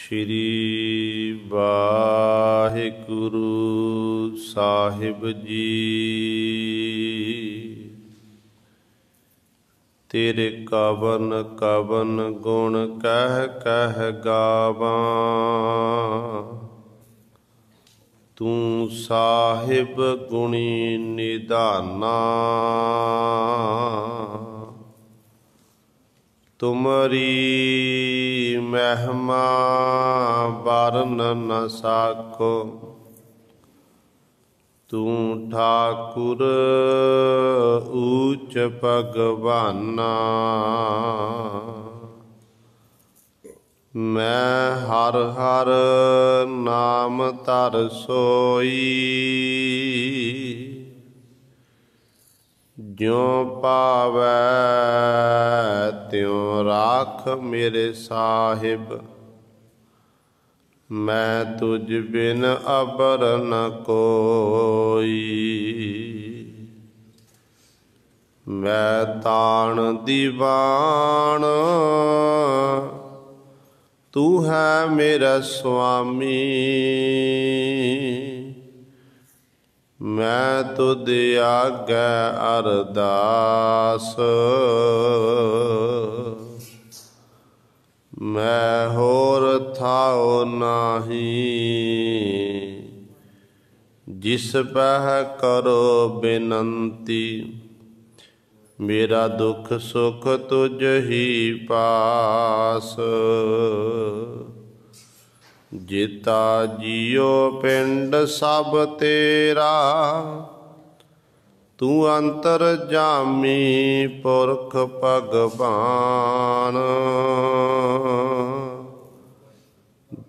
ਸ਼੍ਰੀ ਵਾਹਿਗੁਰੂ ਸਾਹਿਬ ਜੀ। ਤੇਰੇ ਕਵਨ ਕਵਨ ਗੁਣ ਕਹਿ ਕਹਿ ਗਾਵਾਂ, ਤੂੰ ਸਾਹਿਬ ਗੁਣੀ ਨਿਧਾਨਾ। ਤੁਮਰੀ ਮਹਿਮਾ ਵਰਨ ਨ ਸਾਕੋ, ਤੂੰ ਠਾਕੁਰ ਊਚ ਭਗਵਾਨਾ। ਮੈਂ ਹਰ ਹਰ ਨਾਮ ਧਰ ਸੋਈ, ਜਿਉ ਪਾਵੈ ਤਿਉ ਰਾਖ ਮੇਰੇ ਸਾਹਿਬ। ਮੈਂ ਤੁਝ ਬਿਨ ਅਬਰ ਨ ਕੋਈ, ਮੈਂ ਤਾਣ ਦੀਵਾਨ ਤੂੰ ਹੈ ਮੇਰਾ ਸੁਆਮੀ। ਮੈਂ ਤੁਧ ਆਗੈ ਅਰਦਾਸ, ਮੈਂ ਹੋਰ ਥਾਉ ਨਾਹੀ। ਜਿਸ ਪਹਿ ਕਰੋ ਬੇਨੰਤੀ, ਮੇਰਾ ਦੁੱਖ ਸੁਖ ਤੁਝ ਹੀ ਪਾਸ। ਜੀਤਾ ਜੀਉ ਪਿੰਡ ਸਭ ਤੇਰਾ, ਤੂੰ ਅੰਤਰਜਾਮੀ ਪੁਰਖ ਭਗਵਾਨ।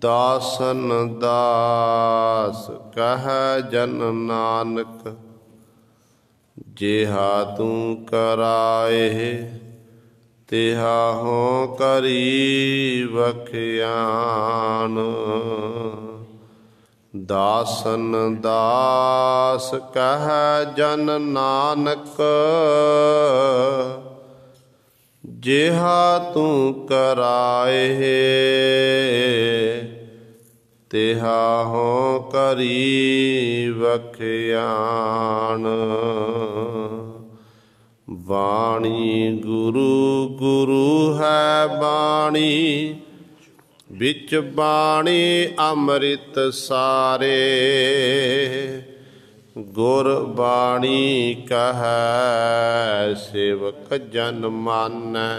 ਦਾਸਨ ਦਾਸ ਕਹਿ ਜਨ ਨਾਨਕ, ਜਿਹਾ ਤੂੰ ਕਰਾਏ ਤਿਹਾ ਹੋਂ ਕਰੀ ਵਖਿਆਨ। ਦਾਸਨ ਦਾਸ ਕਹਿ ਜਨ ਨਾਨਕ, ਜਿਹਾ ਤੂੰ ਕਰਾਏ ਤਿਹਾ ਹੋਂ ਕਰੀ ਵਖਿਆਨ। ਬਾਣੀ ਗੁਰੂ ਗੁਰੂ ਹੈ ਬਾਣੀ, ਵਿੱਚ ਬਾਣੀ ਅੰਮ੍ਰਿਤ ਸਾਰੇ। ਗੁਰ ਬਾਣੀ ਕਹੈ ਸੇਵਕ ਜਨ ਮਾਨੈ,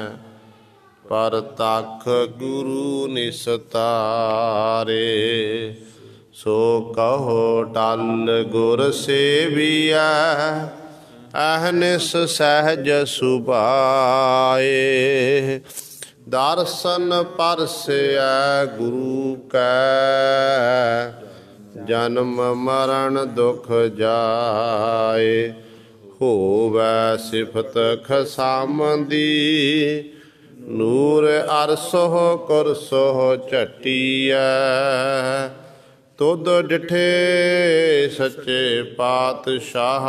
ਪਰਤਖ ਗੁਰੂ ਨਿਸਤਾਰੇ। ਸੋ ਕਹੋ ਟਲ ਗੁਰ ਸੇਵੀਐ, ਅਹਨਿਸ ਸਹਿਜ ਸੁਭਾਏ। ਦਰਸ਼ਨ ਪਰਸੈ ਗੁਰੂ ਕੈ, ਜਨਮ ਮਰਨ ਦੁਖ ਜਾਏ। ਹੋਵੈ ਸਿਫਤ ਖਸਾਮਦੀ, ਨੂਰ ਅਰਸੋ ਕੁਰਸੋ ਝਟੀਐ। ਤੁਧ ਡਿਠੇ ਸੱਚੇ ਪਾਤਸ਼ਾਹ,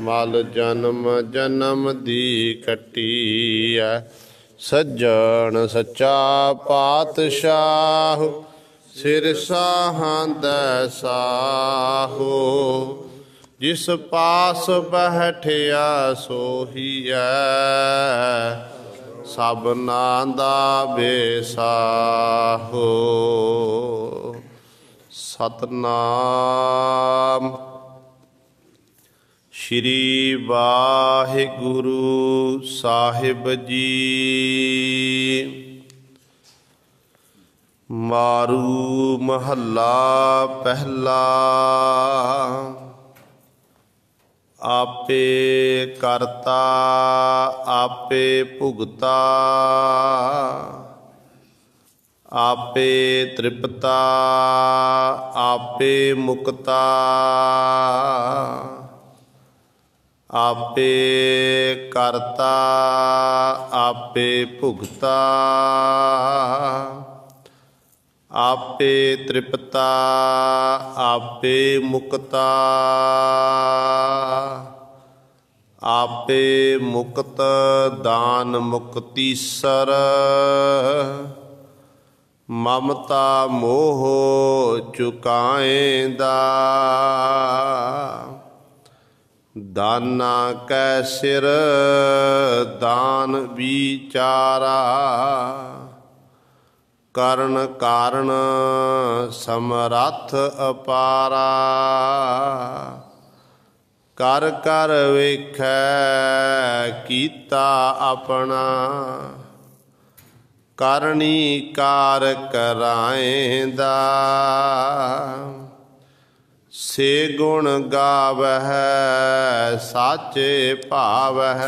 ਮਲ ਜਨਮ ਜਨਮ ਦੀ ਕੱਟੀਐ। ਸੱਜਣ ਸੱਚਾ ਪਾਤਸ਼ਾਹ, ਸਿਰ ਸਾਹਾਂਦੈ ਸਾਹੋ। ਜਿਸ ਪਾਸ ਬੈਠਿਆ ਸੋਹੀਐ, ਸਭਨਾ ਦਾ ਬੇਸਾਹੋ। ਸਤਨਾਮ। ਸ਼੍ਰੀ ਵਾਹਿਗੁਰੂ ਸਾਹਿਬ ਜੀ। ਮਾਰੂ ਮਹੱਲਾ ਪਹਿਲਾ। ਆਪੇ ਕਰਤਾ ਆਪੇ ਭੁਗਤਾ, ਆਪੇ ਤ੍ਰਿਪਤਾ ਆਪੇ ਮੁਕਤਾ। ਆਪੇ ਕਰਤਾ ਆਪੇ ਭੁਗਤਾ, ਆਪੇ ਤ੍ਰਿਪਤਾ ਆਪੇ ਮੁਕਤਾ। ਆਪੇ ਮੁਕਤ ਦਾਨ ਮੁਕਤੀਸਰ, ममता मोह चुकाएंदा, दाना कै सिर दान विचारा, करण कारण समरथ अपारा, कर कर वेखै कीता अपना, करनी कार कराएंदा, से गुण गावह साचे भावह,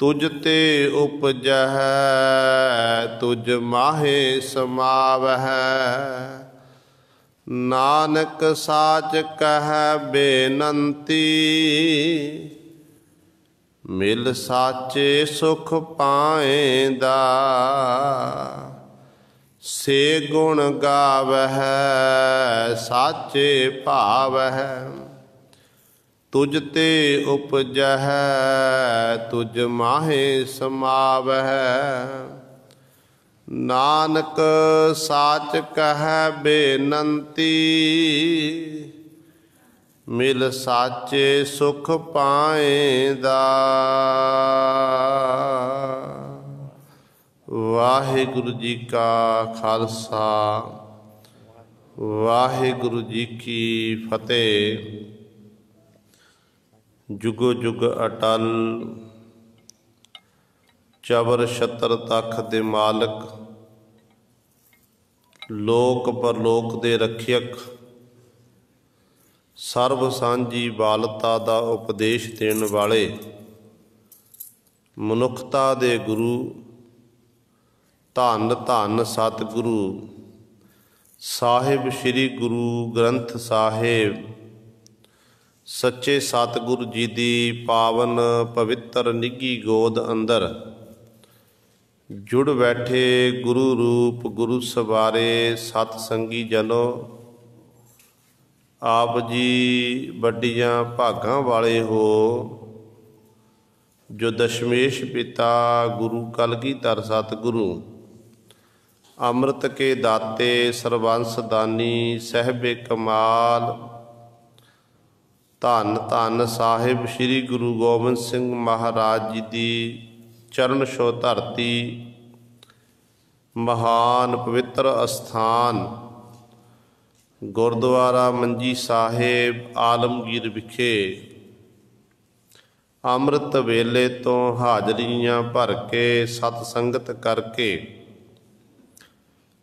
तुझ ते उपजह तुझ माहे समावह, नानक साच कह बेनंती, मिल साचे सुख पाएंदा, से गुण गावह साचे भावह, तुझ ते उपजह तुझ माहे समावह, नानक साच कह बेनंती, मिल साचे सुख पाएंदा। वाहिगुरु जी का खालसा, वाहिगुरु जी की फतेह। जुगो जुग अटल चबर छत्र तख दे मालक, लोक परलोक दे रखियक, सर्व सांझी बालता दा उपदेश देण वाले, मनुखता दे गुरु धन धन सतगुरु साहिब श्री गुरु ग्रंथ साहिब सच्चे सतगुरु जी दी पावन पवित्र निगी गोद अंदर जुड़ बैठे गुरु रूप गुरु सवारे सतसंगी जनो, आप जी वड्डियां भागां वाले हो, जो दशमेश पिता गुरु कलगीधर सतगुरु अमृत के दाते सर्वंस दानी सहबे कमाल, धन धन साहिब श्री गुरु गोबिंद सिंह महाराज जी दी चरण छो धरती, महान पवित्र अस्थान गुरुद्वारा मंजी साहिब आलमगीर विखे अमृत वेले तो हाजरियां भर के सतसंगत करके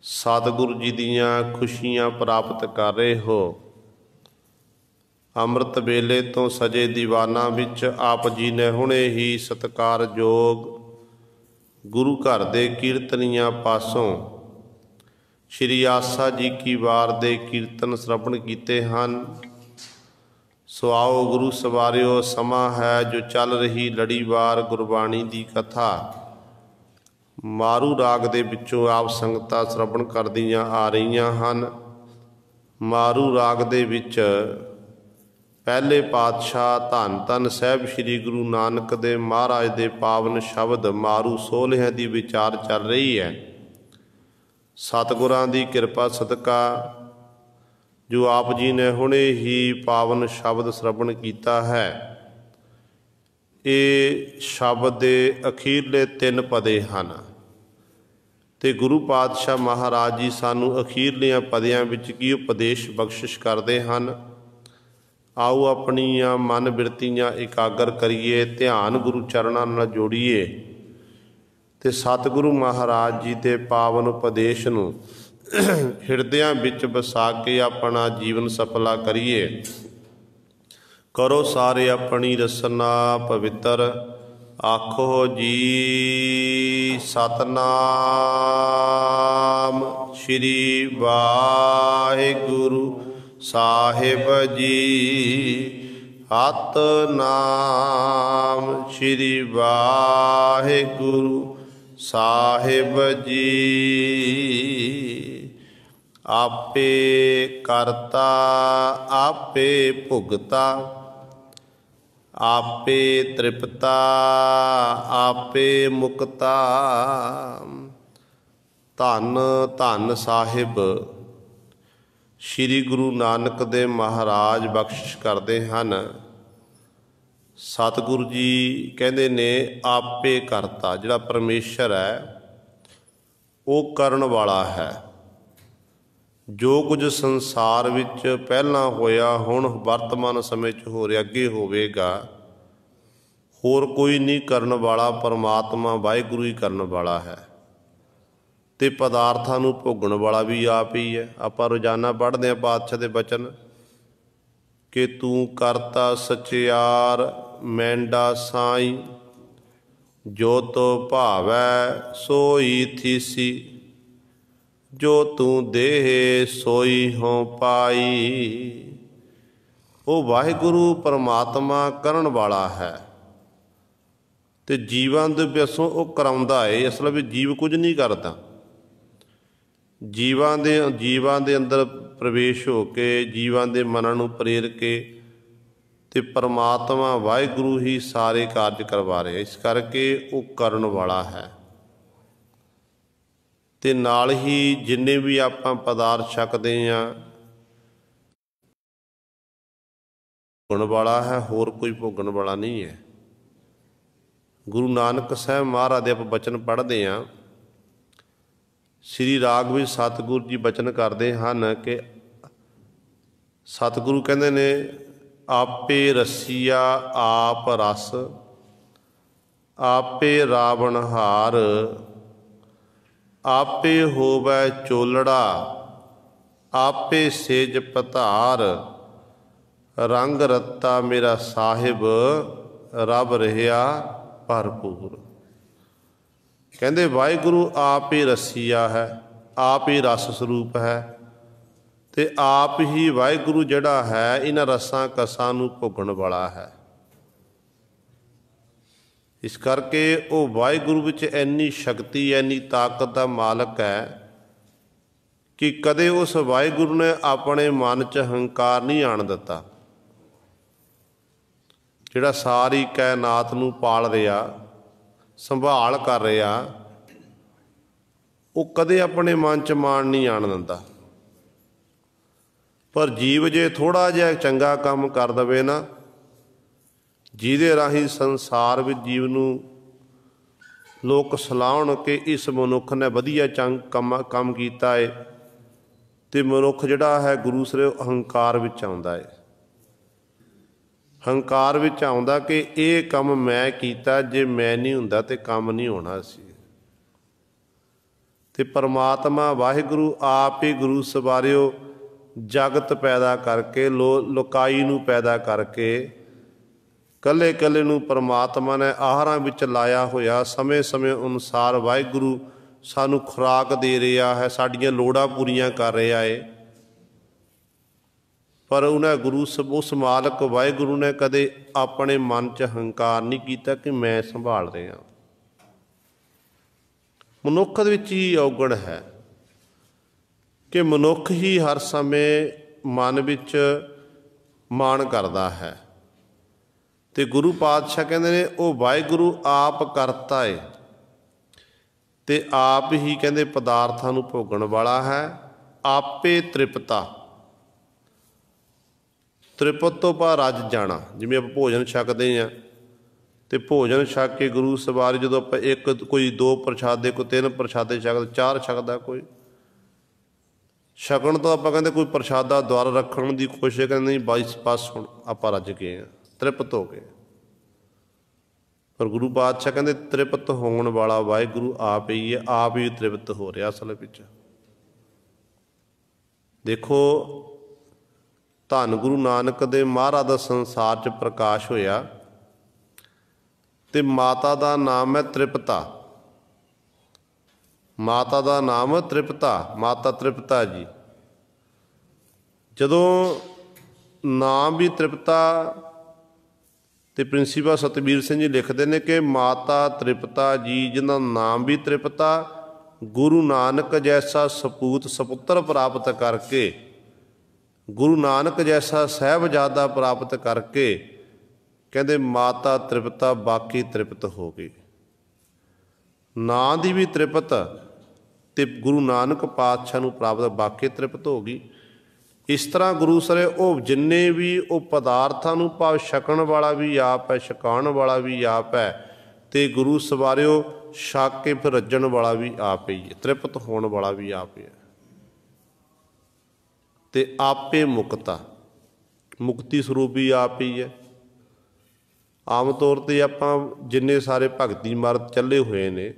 सतगुरु जी दियां खुशियां प्राप्त कर रहे हो। अमृत वेले तो सजे दीवाना विच आप जी ने हुणे ही सत्कारयोग गुरु घर दे कीर्तनियां पासों श्री आसा जी की वार दे कीर्तन श्रवण कीते हन। सो आओ गुरु सवारियो, समा है जो चल रही लड़ीवार गुरबाणी दी कथा मारू राग दे विचों आप संगतां श्रवण करदियां आ रहीआं हन। मारू राग दे विच पहले पातशाह धन धन साहिब श्री गुरु नानक दे महाराज दे पावन शब्द मारू 16 दी विचार चल रही है। सतगुरां दी किरपा सदका जो आप जी ने हुणे ही पावन शब्द श्रवण कीता है, ये शब्द दे अखीरले 3 पदे हन ते गुरु पातशाह महाराज जी सानू अखीरलियां पदियां विच की उपदेश बख्शिश करते हैं। आओ अपनियां मन बिरतियां एकागर करिए, ध्यान गुरु चरणों नाल जोड़िए ते सतगुरु महाराज जी के पावन उपदेश नूं हिरदियां विच बसा के अपना जीवन सफला करिए। करो सारे अपनी रसना पवित्र, आखो जी सतनाम श्री वाहिगुरु साहिब जी, सतनाम श्री वाहिगुरु साहिब जी। आपे करता आपे भुगता, आपे तृप्ता आपे मुक्ता, ਧੰਨ ਧੰਨ ਸਾਹਿਬ ਸ੍ਰੀ ਗੁਰੂ ਨਾਨਕ ਦੇਵ ਮਹਾਰਾਜ ਬਖਸ਼ਿਸ਼ ਕਰਦੇ ਹਨ। ਸਤਿਗੁਰੂ ਜੀ ਕਹਿੰਦੇ ਨੇ ਆਪੇ ਕਰਤਾ, ਜਿਹੜਾ ਪਰਮੇਸ਼ਰ ਹੈ ਉਹ ਕਰਨ ਵਾਲਾ ਹੈ। ਜੋ ਕੁਝ ਸੰਸਾਰ ਵਿੱਚ ਪਹਿਲਾਂ ਹੋਇਆ, ਹੁਣ ਵਰਤਮਾਨ ਸਮੇਂ 'ਚ ਹੋ ਰਿਹਾ, ਅੱਗੇ ਹੋਵੇਗਾ, ਹੋਰ ਕੋਈ ਨਹੀਂ ਕਰਨ ਵਾਲਾ, ਪਰਮਾਤਮਾ ਵਾਹਿਗੁਰੂ ਹੀ ਕਰਨ ਵਾਲਾ ਹੈ। ਅਤੇ ਪਦਾਰਥਾਂ ਨੂੰ ਭੋਗਣ ਵਾਲਾ ਵੀ ਆਪ ਹੀ ਹੈ। ਆਪਾਂ ਰੋਜ਼ਾਨਾ ਪੜ੍ਹਦੇ ਹਾਂ ਪਾਤਸ਼ਾਹ ਦੇ ਬਚਨ ਕਿ ਤੂੰ ਕਰਤਾ ਸਚਿਆਰ ਮੈਂਡਾ ਸਾਈਂ, ਜੋ ਤੋ ਭਾਵੈ ਸੋਈ ਥੀਸੀ, ਜੋ ਤੂੰ ਦੇਹ ਸੋਈ ਹੋਂ ਪਾਈ। ਉਹ ਵਾਹਿਗੁਰੂ ਪਰਮਾਤਮਾ ਕਰਨ ਵਾਲਾ ਹੈ ਅਤੇ ਜੀਵਾਂ ਦੇ ਵਿੱਚੋਂ ਉਹ ਕਰਾਉਂਦਾ ਹੈ। ਅਸਲ ਵਿੱਚ ਜੀਵ ਕੁਝ ਨਹੀਂ ਕਰਦਾ। ਜੀਵਾਂ ਦੇ ਅੰਦਰ ਪ੍ਰਵੇਸ਼ ਹੋ ਕੇ, ਜੀਵਾਂ ਦੇ ਮਨਾਂ ਨੂੰ ਪ੍ਰੇਰ ਕੇ ਅਤੇ ਪਰਮਾਤਮਾ ਵਾਹਿਗੁਰੂ ਹੀ ਸਾਰੇ ਕਾਰਜ ਕਰਵਾ ਰਿਹਾ। ਇਸ ਕਰਕੇ ਉਹ ਕਰਨ ਵਾਲਾ ਹੈ। ਅਤੇ ਨਾਲ ਹੀ ਜਿੰਨੇ ਵੀ ਆਪਾਂ ਪਦਾਰਥ ਛਕਦੇ ਹਾਂ, ਭੋਗਣ ਵਾਲਾ ਹੈ, ਹੋਰ ਕੋਈ ਭੋਗਣ ਵਾਲਾ ਨਹੀਂ ਹੈ। ਗੁਰੂ ਨਾਨਕ ਸਾਹਿਬ ਮਹਾਰਾਜ ਦੇ ਆਪਾਂ ਬਚਨ ਪੜ੍ਹਦੇ ਹਾਂ। ਸ੍ਰੀ ਰਾਗ ਵਿੱਚ ਸਤਿਗੁਰੂ ਜੀ ਬਚਨ ਕਰਦੇ ਹਨ ਕਿ ਸਤਿਗੁਰੂ ਕਹਿੰਦੇ ਨੇ ਆਪੇ ਰਸੀਆ ਆਪ ਰਸ, ਆਪੇ ਰਾਵਣਹਾਰ, ਆਪੇ ਹੋਵੈ ਚੋਲੜਾ, ਆਪੇ ਸੇਜ ਪਧਾਰ, ਰੰਗ ਰੱਤਾ ਮੇਰਾ ਸਾਹਿਬ ਰੱਬ ਰਿਹਾ ਭਰਪੂਰ। ਕਹਿੰਦੇ ਵਾਹਿਗੁਰੂ ਆਪ ਹੀ ਰਸੀਆ ਹੈ, ਆਪ ਹੀ ਰਸ ਸਰੂਪ ਹੈ ਅਤੇ ਆਪ ਹੀ ਵਾਹਿਗੁਰੂ ਜਿਹੜਾ ਹੈ ਇਹਨਾਂ ਰਸਾਂ ਕਸਾਂ ਨੂੰ ਭੋਗਣ ਵਾਲਾ ਹੈ। ਇਸ ਕਰਕੇ ਉਹ ਵਾਹਿਗੁਰੂ ਵਿੱਚ ਇੰਨੀ ਸ਼ਕਤੀ, ਇੰਨੀ ਤਾਕਤ ਦਾ ਮਾਲਕ ਹੈ ਕਿ ਕਦੇ ਉਸ ਵਾਹਿਗੁਰੂ ਨੇ ਆਪਣੇ ਮਨ 'ਚ ਹੰਕਾਰ ਨਹੀਂ ਆਉਣ ਦਿੱਤਾ। ਜਿਹੜਾ ਸਾਰੀ ਕਾਇਨਾਤ ਨੂੰ ਪਾਲ ਰਿਹਾ, ਸੰਭਾਲ ਕਰ ਰਿਹਾ, ਉਹ ਕਦੇ ਆਪਣੇ ਮਨ 'ਚ ਮਾਣ ਨਹੀਂ ਆਉਣ ਦਿੰਦਾ। ਪਰ ਜੀਵ ਜੇ ਥੋੜ੍ਹਾ ਜਿਹਾ ਚੰਗਾ ਕੰਮ ਕਰ ਦੇਵੇ ਨਾ, ਜਿਹਦੇ ਰਾਹੀਂ ਸੰਸਾਰ ਵਿੱਚ ਜੀਵ ਨੂੰ ਲੋਕ ਸਲਾਹੁਣ ਕਿ ਇਸ ਮਨੁੱਖ ਨੇ ਵਧੀਆ ਕੰਮ ਕੀਤਾ ਹੈ, ਅਤੇ ਮਨੁੱਖ ਜਿਹੜਾ ਹੈ ਗੁਰੂ ਸਿਰ ਹੰਕਾਰ ਵਿੱਚ ਆਉਂਦਾ ਹੈ। ਹੰਕਾਰ ਵਿੱਚ ਆਉਂਦਾ ਕਿ ਇਹ ਕੰਮ ਮੈਂ ਕੀਤਾ, ਜੇ ਮੈਂ ਨਹੀਂ ਹੁੰਦਾ ਤਾਂ ਕੰਮ ਨਹੀਂ ਹੋਣਾ ਸੀ। ਅਤੇ ਪਰਮਾਤਮਾ ਵਾਹਿਗੁਰੂ ਆਪ ਹੀ ਗੁਰੂ ਸਵਾਰਿਓ ਜਗਤ ਪੈਦਾ ਕਰਕੇ, ਲੋਕਾਈ ਨੂੰ ਪੈਦਾ ਕਰਕੇ, ਇਕੱਲੇ ਇਕੱਲੇ ਨੂੰ ਪਰਮਾਤਮਾ ਨੇ ਆਹਾਰਾਂ ਵਿੱਚ ਲਾਇਆ ਹੋਇਆ। ਸਮੇਂ ਸਮੇਂ ਅਨੁਸਾਰ ਵਾਹਿਗੁਰੂ ਸਾਨੂੰ ਖੁਰਾਕ ਦੇ ਰਿਹਾ ਹੈ, ਸਾਡੀਆਂ ਲੋੜਾਂ ਪੂਰੀਆਂ ਕਰ ਰਿਹਾ ਹੈ। ਪਰ ਉਹਨਾਂ ਉਸ ਮਾਲਕ ਵਾਹਿਗੁਰੂ ਨੇ ਕਦੇ ਆਪਣੇ ਮਨ 'ਚ ਹੰਕਾਰ ਨਹੀਂ ਕੀਤਾ ਕਿ ਮੈਂ ਸੰਭਾਲ ਰਿਹਾ। ਮਨੁੱਖ ਦੇ ਵਿੱਚ ਹੀ ਔਗਣ ਹੈ ਕਿ ਮਨੁੱਖ ਹੀ ਹਰ ਸਮੇਂ ਮਨ ਵਿੱਚ ਮਾਣ ਕਰਦਾ ਹੈ। ਅਤੇ ਗੁਰੂ ਪਾਤਸ਼ਾਹ ਕਹਿੰਦੇ ਨੇ ਉਹ ਵਾਹਿਗੁਰੂ ਆਪ ਕਰਤਾ ਹੈ ਅਤੇ ਆਪ ਹੀ ਕਹਿੰਦੇ ਪਦਾਰਥਾਂ ਨੂੰ ਭੋਗਣ ਵਾਲਾ ਹੈ। ਆਪੇ ਤ੍ਰਿਪਤਾ, ਤ੍ਰਿਪਤ ਤੋਂ ਭਾਵ ਰੱਜ ਜਾਣਾ। ਜਿਵੇਂ ਆਪਾਂ ਭੋਜਨ ਛਕਦੇ ਹਾਂ ਅਤੇ ਭੋਜਨ ਛਕ ਕੇ ਗੁਰੂ ਸਵਾਰੀ, ਜਦੋਂ ਆਪਾਂ ਕੋਈ 2 ਪ੍ਰਸ਼ਾਦੇ, ਕੋਈ 3 ਪ੍ਰਸ਼ਾਦੇ ਛਕਦਾ, 4 ਛਕਦਾ, ਕੋਈ ਛਕਣ ਤੋਂ ਆਪਾਂ ਕਹਿੰਦੇ ਕੋਈ ਪ੍ਰਸ਼ਾਦਾ ਦੁਆਰਾ ਰੱਖਣ ਦੀ ਕੋਸ਼ਿਸ਼ ਕਰਦੇ, ਨਹੀਂ ਬਸ ਹੁਣ ਆਪਾਂ ਰੱਜ ਗਏ ਹਾਂ, ਤ੍ਰਿਪਤ ਹੋ ਗਏ। ਪਰ ਗੁਰੂ ਪਾਤਸ਼ਾਹ ਕਹਿੰਦੇ ਤ੍ਰਿਪਤ ਹੋਣ ਵਾਲਾ ਵਾਹਿਗੁਰੂ ਆਪ ਹੀ ਹੈ, ਆਪ ਹੀ ਤ੍ਰਿਪਤ ਹੋ ਰਿਹਾ ਅਸਲ ਵਿੱਚ। ਦੇਖੋ ਧੰਨ ਗੁਰੂ ਨਾਨਕ ਦੇ ਮਹਾਰਾਜ ਦਾ ਸੰਸਾਰ 'ਚ ਪ੍ਰਕਾਸ਼ ਹੋਇਆ ਅਤੇ ਮਾਤਾ ਦਾ ਨਾਮ ਹੈ ਤ੍ਰਿਪਤਾ। ਮਾਤਾ ਦਾ ਨਾਮ ਤ੍ਰਿਪਤਾ, ਮਾਤਾ ਤ੍ਰਿਪਤਾ ਜੀ। ਜਦੋਂ ਨਾਮ ਵੀ ਤ੍ਰਿਪਤਾ, ਅਤੇ ਪ੍ਰਿੰਸੀਪਲ ਸਤਬੀਰ ਸਿੰਘ ਜੀ ਲਿਖਦੇ ਨੇ ਕਿ ਮਾਤਾ ਤ੍ਰਿਪਤਾ ਜੀ, ਜਿਹਦਾ ਨਾਮ ਵੀ ਤ੍ਰਿਪਤਾ, ਗੁਰੂ ਨਾਨਕ ਜੈਸਾ ਸਪੂਤ ਸਪੁੱਤਰ ਪ੍ਰਾਪਤ ਕਰਕੇ, ਗੁਰੂ ਨਾਨਕ ਜੈਸਾ ਸਾਹਿਬਜ਼ਾਦਾ ਪ੍ਰਾਪਤ ਕਰਕੇ, ਕਹਿੰਦੇ ਮਾਤਾ ਤ੍ਰਿਪਤਾ ਬਾਕੀ ਤ੍ਰਿਪਤ ਹੋ ਗਈ। ਨਾਂ ਦੀ ਵੀ ਤ੍ਰਿਪਤ ਤੇ ਗੁਰੂ ਨਾਨਕ ਪਾਤਸ਼ਾਹ ਨੂੰ ਪ੍ਰਾਪਤ ਵਾਕੇ ਤ੍ਰਿਪਤ ਹੋ ਗਈ। ਇਸ ਤਰ੍ਹਾਂ ਗੁਰੂ ਸਰੇ ਉਹ ਜਿੰਨੇ ਵੀ ਉਹ ਪਦਾਰਥਾਂ ਨੂੰ ਭਾਵ ਛਕਣ ਵਾਲਾ ਵੀ ਆਪ ਹੈ, ਛਕਾਉਣ ਵਾਲਾ ਵੀ ਆਪ ਹੈ, ਤੇ ਗੁਰੂ ਸਵਾਰਿਓ ਛਕ ਕੇ ਫਿਰ ਰੱਜਣ ਵਾਲਾ ਵੀ ਆਪ ਹੀ ਹੈ, ਤ੍ਰਿਪਤ ਹੋਣ ਵਾਲਾ ਵੀ ਆਪ ਹੀ ਹੈ। ਤੇ ਆਪੇ ਮੁਕਤਾ, ਮੁਕਤੀ ਸਰੂਪ ਵੀ ਆਪ ਹੀ ਹੈ। ਆਮ ਤੌਰ 'ਤੇ ਆਪਾਂ ਜਿੰਨੇ ਸਾਰੇ ਭਗਤੀ ਮਾਰਗ ਚੱਲੇ ਹੋਏ ਨੇ,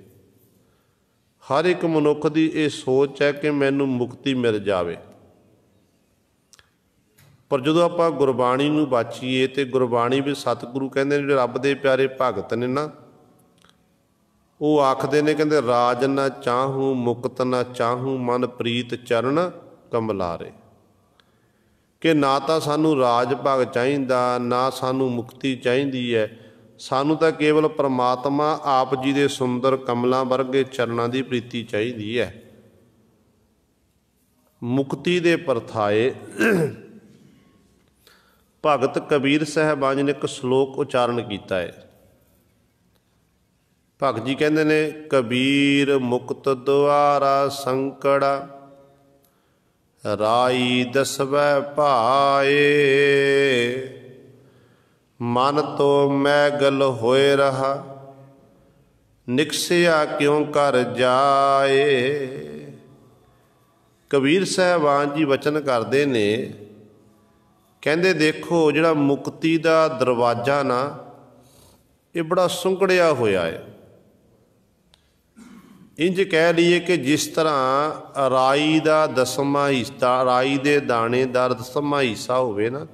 ਹਰ ਇੱਕ ਮਨੁੱਖ ਦੀ ਇਹ ਸੋਚ ਹੈ ਕਿ ਮੈਨੂੰ ਮੁਕਤੀ ਮਿਲ ਜਾਵੇ। ਪਰ ਜਦੋਂ ਆਪਾਂ ਗੁਰਬਾਣੀ ਨੂੰ ਬਾਚੀਏ ਤੇ ਗੁਰਬਾਣੀ ਵਿੱਚ ਸਤਿਗੁਰੂ ਕਹਿੰਦੇ ਨੇ, ਜਿਹੜੇ ਰੱਬ ਦੇ ਪਿਆਰੇ ਭਗਤ ਨੇ ਨਾ, ਉਹ ਆਖਦੇ ਨੇ, ਕਹਿੰਦੇ ਰਾਜ ਨਾ ਚਾਹੂੰ ਮੁਕਤ ਨਾ ਚਾਹੂੰ ਮਨ ਪ੍ਰੀਤ ਚਰਨ ਕਮਲਾਰੇ, ਕਿ ਨਾ ਤਾਂ ਸਾਨੂੰ ਰਾਜ ਭਾਗ ਚਾਹੀਦਾ, ਨਾ ਸਾਨੂੰ ਮੁਕਤੀ ਚਾਹੀਦੀ ਹੈ, ਸਾਨੂੰ ਤਾਂ ਕੇਵਲ ਪਰਮਾਤਮਾ ਆਪ ਜੀ ਦੇ ਸੁੰਦਰ ਕਮਲਾਂ ਵਰਗੇ ਚਰਨਾਂ ਦੀ ਪ੍ਰੀਤੀ ਚਾਹੀਦੀ ਹੈ। ਮੁਕਤੀ ਦੇ ਪਰਥਾਏ ਭਗਤ ਕਬੀਰ ਸਾਹਿਬਾਨ ਜੀ ਨੇ ਇੱਕ ਸ਼ਲੋਕ ਉਚਾਰਨ ਕੀਤਾ ਹੈ। ਭਗਤ ਜੀ ਕਹਿੰਦੇ ਨੇ, ਕਬੀਰ ਮੁਕਤ ਦੁਆਰਾ ਸੰਕੜਾ ਰਾਈ ਦਸਵੈ ਭਾਏ, ਮਨ ਤੋਂ ਮੈਗਲ ਹੋਏ ਰਹਾ ਨਿਕਸਿਆ ਕਿਉਂ ਕਰ ਜਾਏ। ਕਬੀਰ ਸਾਹਿਬਾਨ ਜੀ ਵਚਨ ਕਰਦੇ ਨੇ, ਕਹਿੰਦੇ ਦੇਖੋ ਜਿਹੜਾ ਮੁਕਤੀ ਦਾ ਦਰਵਾਜ਼ਾ ਨਾ, ਇਹ ਬੜਾ ਸੁੰਗੜਿਆ ਹੋਇਆ ਹੈ। ਇੰਝ ਕਹਿ ਲਈਏ ਕਿ ਜਿਸ ਤਰ੍ਹਾਂ ਰਾਈ ਦਾ ਦਸਵਾਂ ਹਿੱਸਾ, ਰਾਈ ਦੇ ਦਾਣੇ ਦਾ ਦਸਵਾਂ ਹਿੱਸਾ ਹੋਵੇ ਨਾ,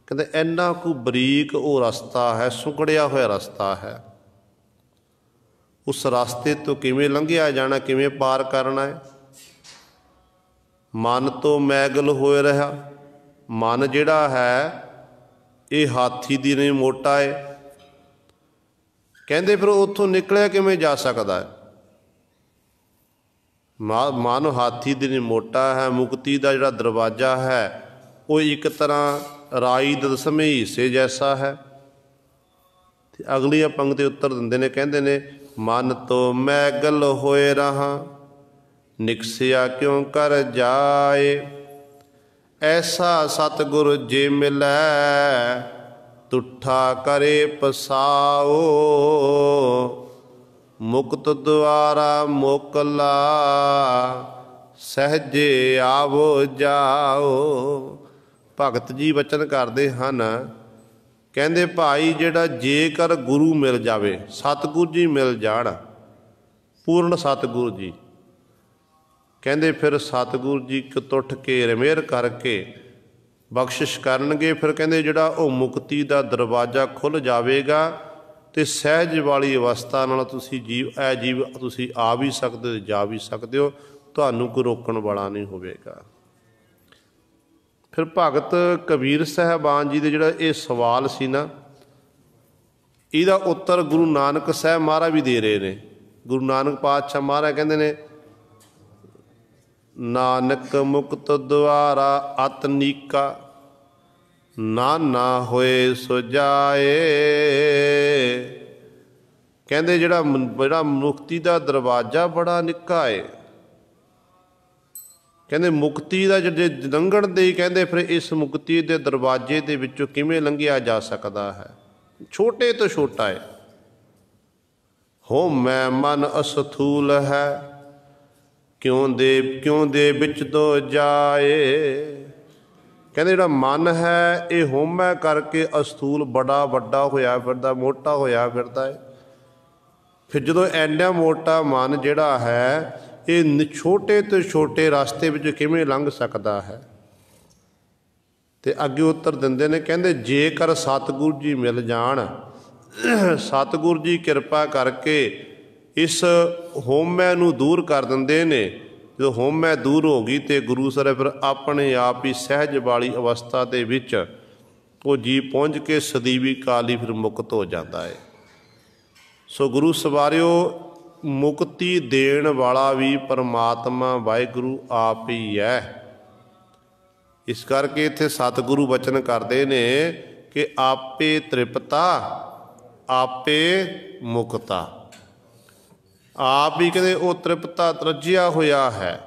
ਕਹਿੰਦੇ ਇੰਨਾ ਕੁ ਬਰੀਕ ਉਹ ਰਸਤਾ ਹੈ, ਸੁੰਗੜਿਆ ਹੋਇਆ ਰਸਤਾ ਹੈ। ਉਸ ਰਸਤੇ ਤੋਂ ਕਿਵੇਂ ਲੰਘਿਆ ਜਾਣਾ, ਕਿਵੇਂ ਪਾਰ ਕਰਨਾ ਹੈ। ਮਨ ਤੋਂ ਮੈਗਲ ਹੋਏ ਰਿਹਾ, ਮਨ ਜਿਹੜਾ ਹੈ ਇਹ ਹਾਥੀ ਦੀ ਨਹੀਂ ਮੋਟਾ ਹੈ। ਕਹਿੰਦੇ ਫਿਰ ਉੱਥੋਂ ਨਿਕਲਿਆ ਕਿਵੇਂ ਜਾ ਸਕਦਾ ਹੈ। ਮਨ ਹਾਥੀ ਦੀ ਨਹੀਂ ਮੋਟਾ ਹੈ। ਮੁਕਤੀ ਦਾ ਜਿਹੜਾ ਦਰਵਾਜ਼ਾ ਹੈ ਉਹ ਇੱਕ ਤਰ੍ਹਾਂ ਰਾਈ ਦੇ ਦਸਵੇਂ ਹਿੱਸੇ ਜੈਸਾ ਹੈ। ਤੇ ਅਗਲੀਆਂ ਪੰਕਤੀ ਉੱਤਰ ਦਿੰਦੇ ਨੇ, ਕਹਿੰਦੇ ਨੇ, ਮਨ ਤੋਂ ਮੈਗਲ ਹੋਏ ਰਹਾ ਨਿਕਸਿਆ ਕਿਉਂ ਕਰ ਜਾਏ, ਐਸਾ ਸਤਿਗੁਰ ਜੇ ਮਿਲੈ ਤੁਠਾ ਕਰੇ ਪਸਾਓ, ਮੁਕਤ ਦੁਆਰਾ ਮੋਕਲਾ ਸਹਿਜੇ ਆਵੋ ਜਾਓ। ਭਗਤ ਜੀ ਵਚਨ ਕਰਦੇ ਹਨ, ਕਹਿੰਦੇ ਭਾਈ ਜਿਹੜਾ ਜੇਕਰ ਗੁਰੂ ਮਿਲ ਜਾਵੇ, ਸਤਿਗੁਰੂ ਜੀ ਮਿਲ ਜਾਣ, ਪੂਰਨ ਸਤਿਗੁਰੂ ਜੀ, ਕਹਿੰਦੇ ਫਿਰ ਸਤਿਗੁਰੂ ਜੀ ਤੁੱਠ ਕੇ ਮਿਹਰ ਕਰਕੇ ਬਖਸ਼ਿਸ਼ ਕਰਨਗੇ। ਫਿਰ ਕਹਿੰਦੇ ਜਿਹੜਾ ਉਹ ਮੁਕਤੀ ਦਾ ਦਰਵਾਜ਼ਾ ਖੁੱਲ੍ਹ ਜਾਵੇਗਾ ਤੇ ਸਹਿਜ ਵਾਲੀ ਅਵਸਥਾ ਨਾਲ ਤੁਸੀਂ ਜੀਵ ਤੁਸੀਂ ਆ ਵੀ ਸਕਦੇ ਹੋ, ਜਾ ਵੀ ਸਕਦੇ ਹੋ, ਤੁਹਾਨੂੰ ਕੋਈ ਰੋਕਣ ਵਾਲਾ ਨਹੀਂ ਹੋਵੇਗਾ। ਫਿਰ ਭਗਤ ਕਬੀਰ ਸਾਹਿਬਾਨ ਜੀ ਦੇ ਜਿਹੜਾ ਇਹ ਸਵਾਲ ਸੀ ਨਾ, ਇਹਦਾ ਉੱਤਰ ਗੁਰੂ ਨਾਨਕ ਸਾਹਿਬ ਮਹਾਰਾਜ ਵੀ ਦੇ ਰਹੇ ਨੇ। ਗੁਰੂ ਨਾਨਕ ਪਾਤਸ਼ਾਹ ਮਹਾਰਾਜ ਕਹਿੰਦੇ ਨੇ, ਨਾਨਕ ਮੁਕਤ ਦੁਆਰਾ ਅਤਨੀਕਾ ਨਾ ਹੋਏ ਸੁਜਾਏ। ਕਹਿੰਦੇ ਜਿਹੜਾ ਮੁਕਤੀ ਦਾ ਦਰਵਾਜ਼ਾ ਬੜਾ ਨਿੱਕਾ ਹੈ। ਕਹਿੰਦੇ ਮੁਕਤੀ ਦਾ ਜੇ ਲੰਘਣ ਦੇ, ਕਹਿੰਦੇ ਫਿਰ ਇਸ ਮੁਕਤੀ ਦੇ ਦਰਵਾਜ਼ੇ ਦੇ ਵਿੱਚੋਂ ਕਿਵੇਂ ਲੰਘਿਆ ਜਾ ਸਕਦਾ ਹੈ, ਛੋਟੇ ਤੋਂ ਛੋਟਾ ਹੈ। ਹੋ ਮੈਂ ਮਨ ਅਸਥੂਲ ਹੈ ਕਿਉਂ ਦੇ ਵਿੱਚ ਤੋਂ ਜਾਏ। ਕਹਿੰਦੇ ਜਿਹੜਾ ਮਨ ਹੈ ਇਹ ਹੋਮੈ ਕਰਕੇ ਅਸਥੂਲ ਬੜਾ ਵੱਡਾ ਹੋਇਆ ਫਿਰਦਾ, ਮੋਟਾ ਹੋਇਆ ਫਿਰਦਾ ਹੈ। ਫਿਰ ਜਦੋਂ ਐਡਾ ਮੋਟਾ ਮਨ ਜਿਹੜਾ ਹੈ ਇਹ ਛੋਟੇ ਤੋਂ ਛੋਟੇ ਰਸਤੇ ਵਿੱਚ ਕਿਵੇਂ ਲੰਘ ਸਕਦਾ ਹੈ। ਤੇ ਅੱਗੇ ਉੱਤਰ ਦਿੰਦੇ ਨੇ, ਕਹਿੰਦੇ ਜੇਕਰ ਸਤਿਗੁਰੂ ਜੀ ਮਿਲ ਜਾਣ, ਸਤਿਗੁਰੂ ਜੀ ਕਿਰਪਾ ਕਰਕੇ ਇਸ ਹੋਮੈ ਨੂੰ ਦੂਰ ਕਰ ਦਿੰਦੇ ਨੇ। ਜਦੋਂ ਹੋਮੈ ਦੂਰ ਹੋ ਗਈ ਤੇ ਗੁਰੂ ਸਾਹਿਬ ਫਿਰ ਆਪਣੇ ਆਪ ਹੀ ਸਹਿਜ ਵਾਲੀ ਅਵਸਥਾ ਦੇ ਵਿੱਚ ਉਹ ਜੀ ਪਹੁੰਚ ਕੇ ਸਦੀਵੀ ਕਾਲੀ ਫਿਰ ਮੁਕਤ ਹੋ ਜਾਂਦਾ ਹੈ। ਸੋ ਗੁਰੂ ਸਵਾਰਿਓ, ਮੁਕਤੀ ਦੇਣ ਵਾਲਾ ਵੀ ਪਰਮਾਤਮਾ ਵਾਹਿਗੁਰੂ ਆਪ ਹੀ ਹੈ। ਇਸ ਕਰਕੇ ਇੱਥੇ ਸਤਿਗੁਰੂ ਬਚਨ ਕਰਦੇ ਨੇ ਕਿ ਆਪੇ ਤ੍ਰਿਪਤਾ ਆਪੇ ਮੁਕਤਾ। ਆਪ ਹੀ ਕਹਿੰਦੇ ਉਹ ਤ੍ਰਿਪਤਾ ਤਰਜਿਆ ਹੋਇਆ ਹੈ,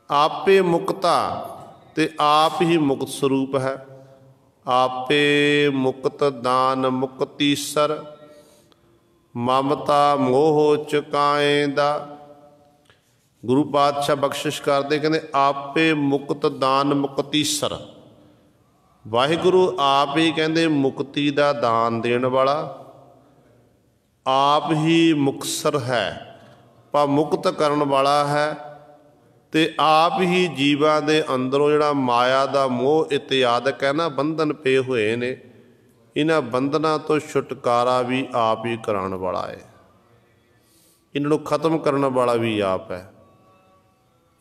ਆਪੇ ਮੁਕਤਾ ਤੇ ਆਪ ਹੀ ਮੁਕਤ ਸਰੂਪ ਹੈ। ਆਪੇ ਮੁਕਤ ਦਾਨ ਮੁਕਤੀਸਰ, ਮਮਤਾ ਮੋਹ ਚੁਕਾਏ ਦਾ। ਗੁਰੂ ਪਾਤਸ਼ਾਹ ਬਖਸ਼ਿਸ਼ ਕਰਦੇ, ਕਹਿੰਦੇ ਆਪੇ ਮੁਕਤ ਦਾਨ ਮੁਕਤੀਸਰ। ਵਾਹਿਗੁਰੂ ਆਪ ਹੀ ਕਹਿੰਦੇ ਮੁਕਤੀ ਦਾ ਦਾਨ ਦੇਣ ਵਾਲਾ, ਆਪ ਹੀ ਮੁਕਤਸਰ ਹੈ, ਮੁਕਤ ਕਰਨ ਵਾਲਾ ਹੈ, ਤੇ ਆਪ ਹੀ ਜੀਵਾਂ ਦੇ ਅੰਦਰੋਂ ਜਿਹੜਾ ਮਾਇਆ ਦਾ ਮੋਹ ਇਤਿਆਦਿਕ ਹੈ ਨਾ ਬੰਧਨ ਪਏ ਹੋਏ ਨੇ, ਇਹਨਾਂ ਬੰਧਨਾਂ ਤੋਂ ਛੁਟਕਾਰਾ ਵੀ ਆਪ ਹੀ ਕਰਾਉਣ ਵਾਲਾ ਹੈ, ਇਹਨਾਂ ਨੂੰ ਖਤਮ ਕਰਨ ਵਾਲਾ ਵੀ ਆਪ ਹੈ।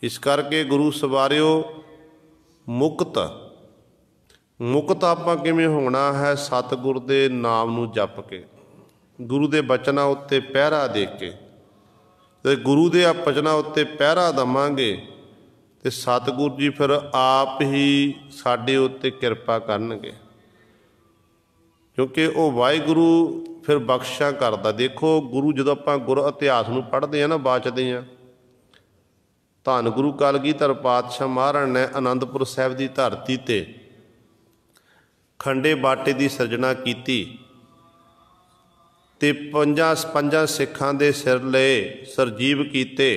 ਇਸ ਕਰਕੇ ਗੁਰੂ ਸਵਾਰਿਓ ਮੁਕਤ ਆਪਾਂ ਕਿਵੇਂ ਹੋਣਾ ਹੈ? ਸਤਿਗੁਰ ਦੇ ਨਾਮ ਨੂੰ ਜਪ ਕੇ, ਗੁਰੂ ਦੇ ਬਚਨਾਂ ਉੱਤੇ ਪਹਿਰਾ ਦੇ ਕੇ। ਤੇ ਗੁਰੂ ਦੇ ਬਚਨਾਂ ਉੱਤੇ ਪਹਿਰਾ ਦੇਵਾਂਗੇ ਤੇ ਸਤਿਗੁਰ ਜੀ ਫਿਰ ਆਪ ਹੀ ਸਾਡੇ ਉੱਤੇ ਕਿਰਪਾ ਕਰਨਗੇ, ਕਿਉਂਕਿ ਉਹ ਵਾਹਿਗੁਰੂ ਫਿਰ ਬਖਸ਼ਿਸ਼ਾਂ ਕਰਦਾ। ਦੇਖੋ ਗੁਰੂ ਜਦੋਂ ਆਪਾਂ ਗੁਰ ਇਤਿਹਾਸ ਨੂੰ ਪੜ੍ਹਦੇ ਹਾਂ ਨਾ, ਬਾਚਦੇ ਹਾਂ, ਧੰਨ ਗੁਰੂ ਕਲਗੀਧਰ ਪਾਤਸ਼ਾਹ ਮਹਾਰਾਜ ਨੇ ਆਨੰਦਪੁਰ ਸਾਹਿਬ ਦੀ ਧਰਤੀ 'ਤੇ ਖੰਡੇ ਬਾਟੇ ਦੀ ਸਿਰਜਣਾ ਕੀਤੀ ਤੇ ਪੰਜਾਂ ਸਿੱਖਾਂ ਦੇ ਸਿਰ ਲਏ, ਸਰਜੀਵ ਕੀਤੇ,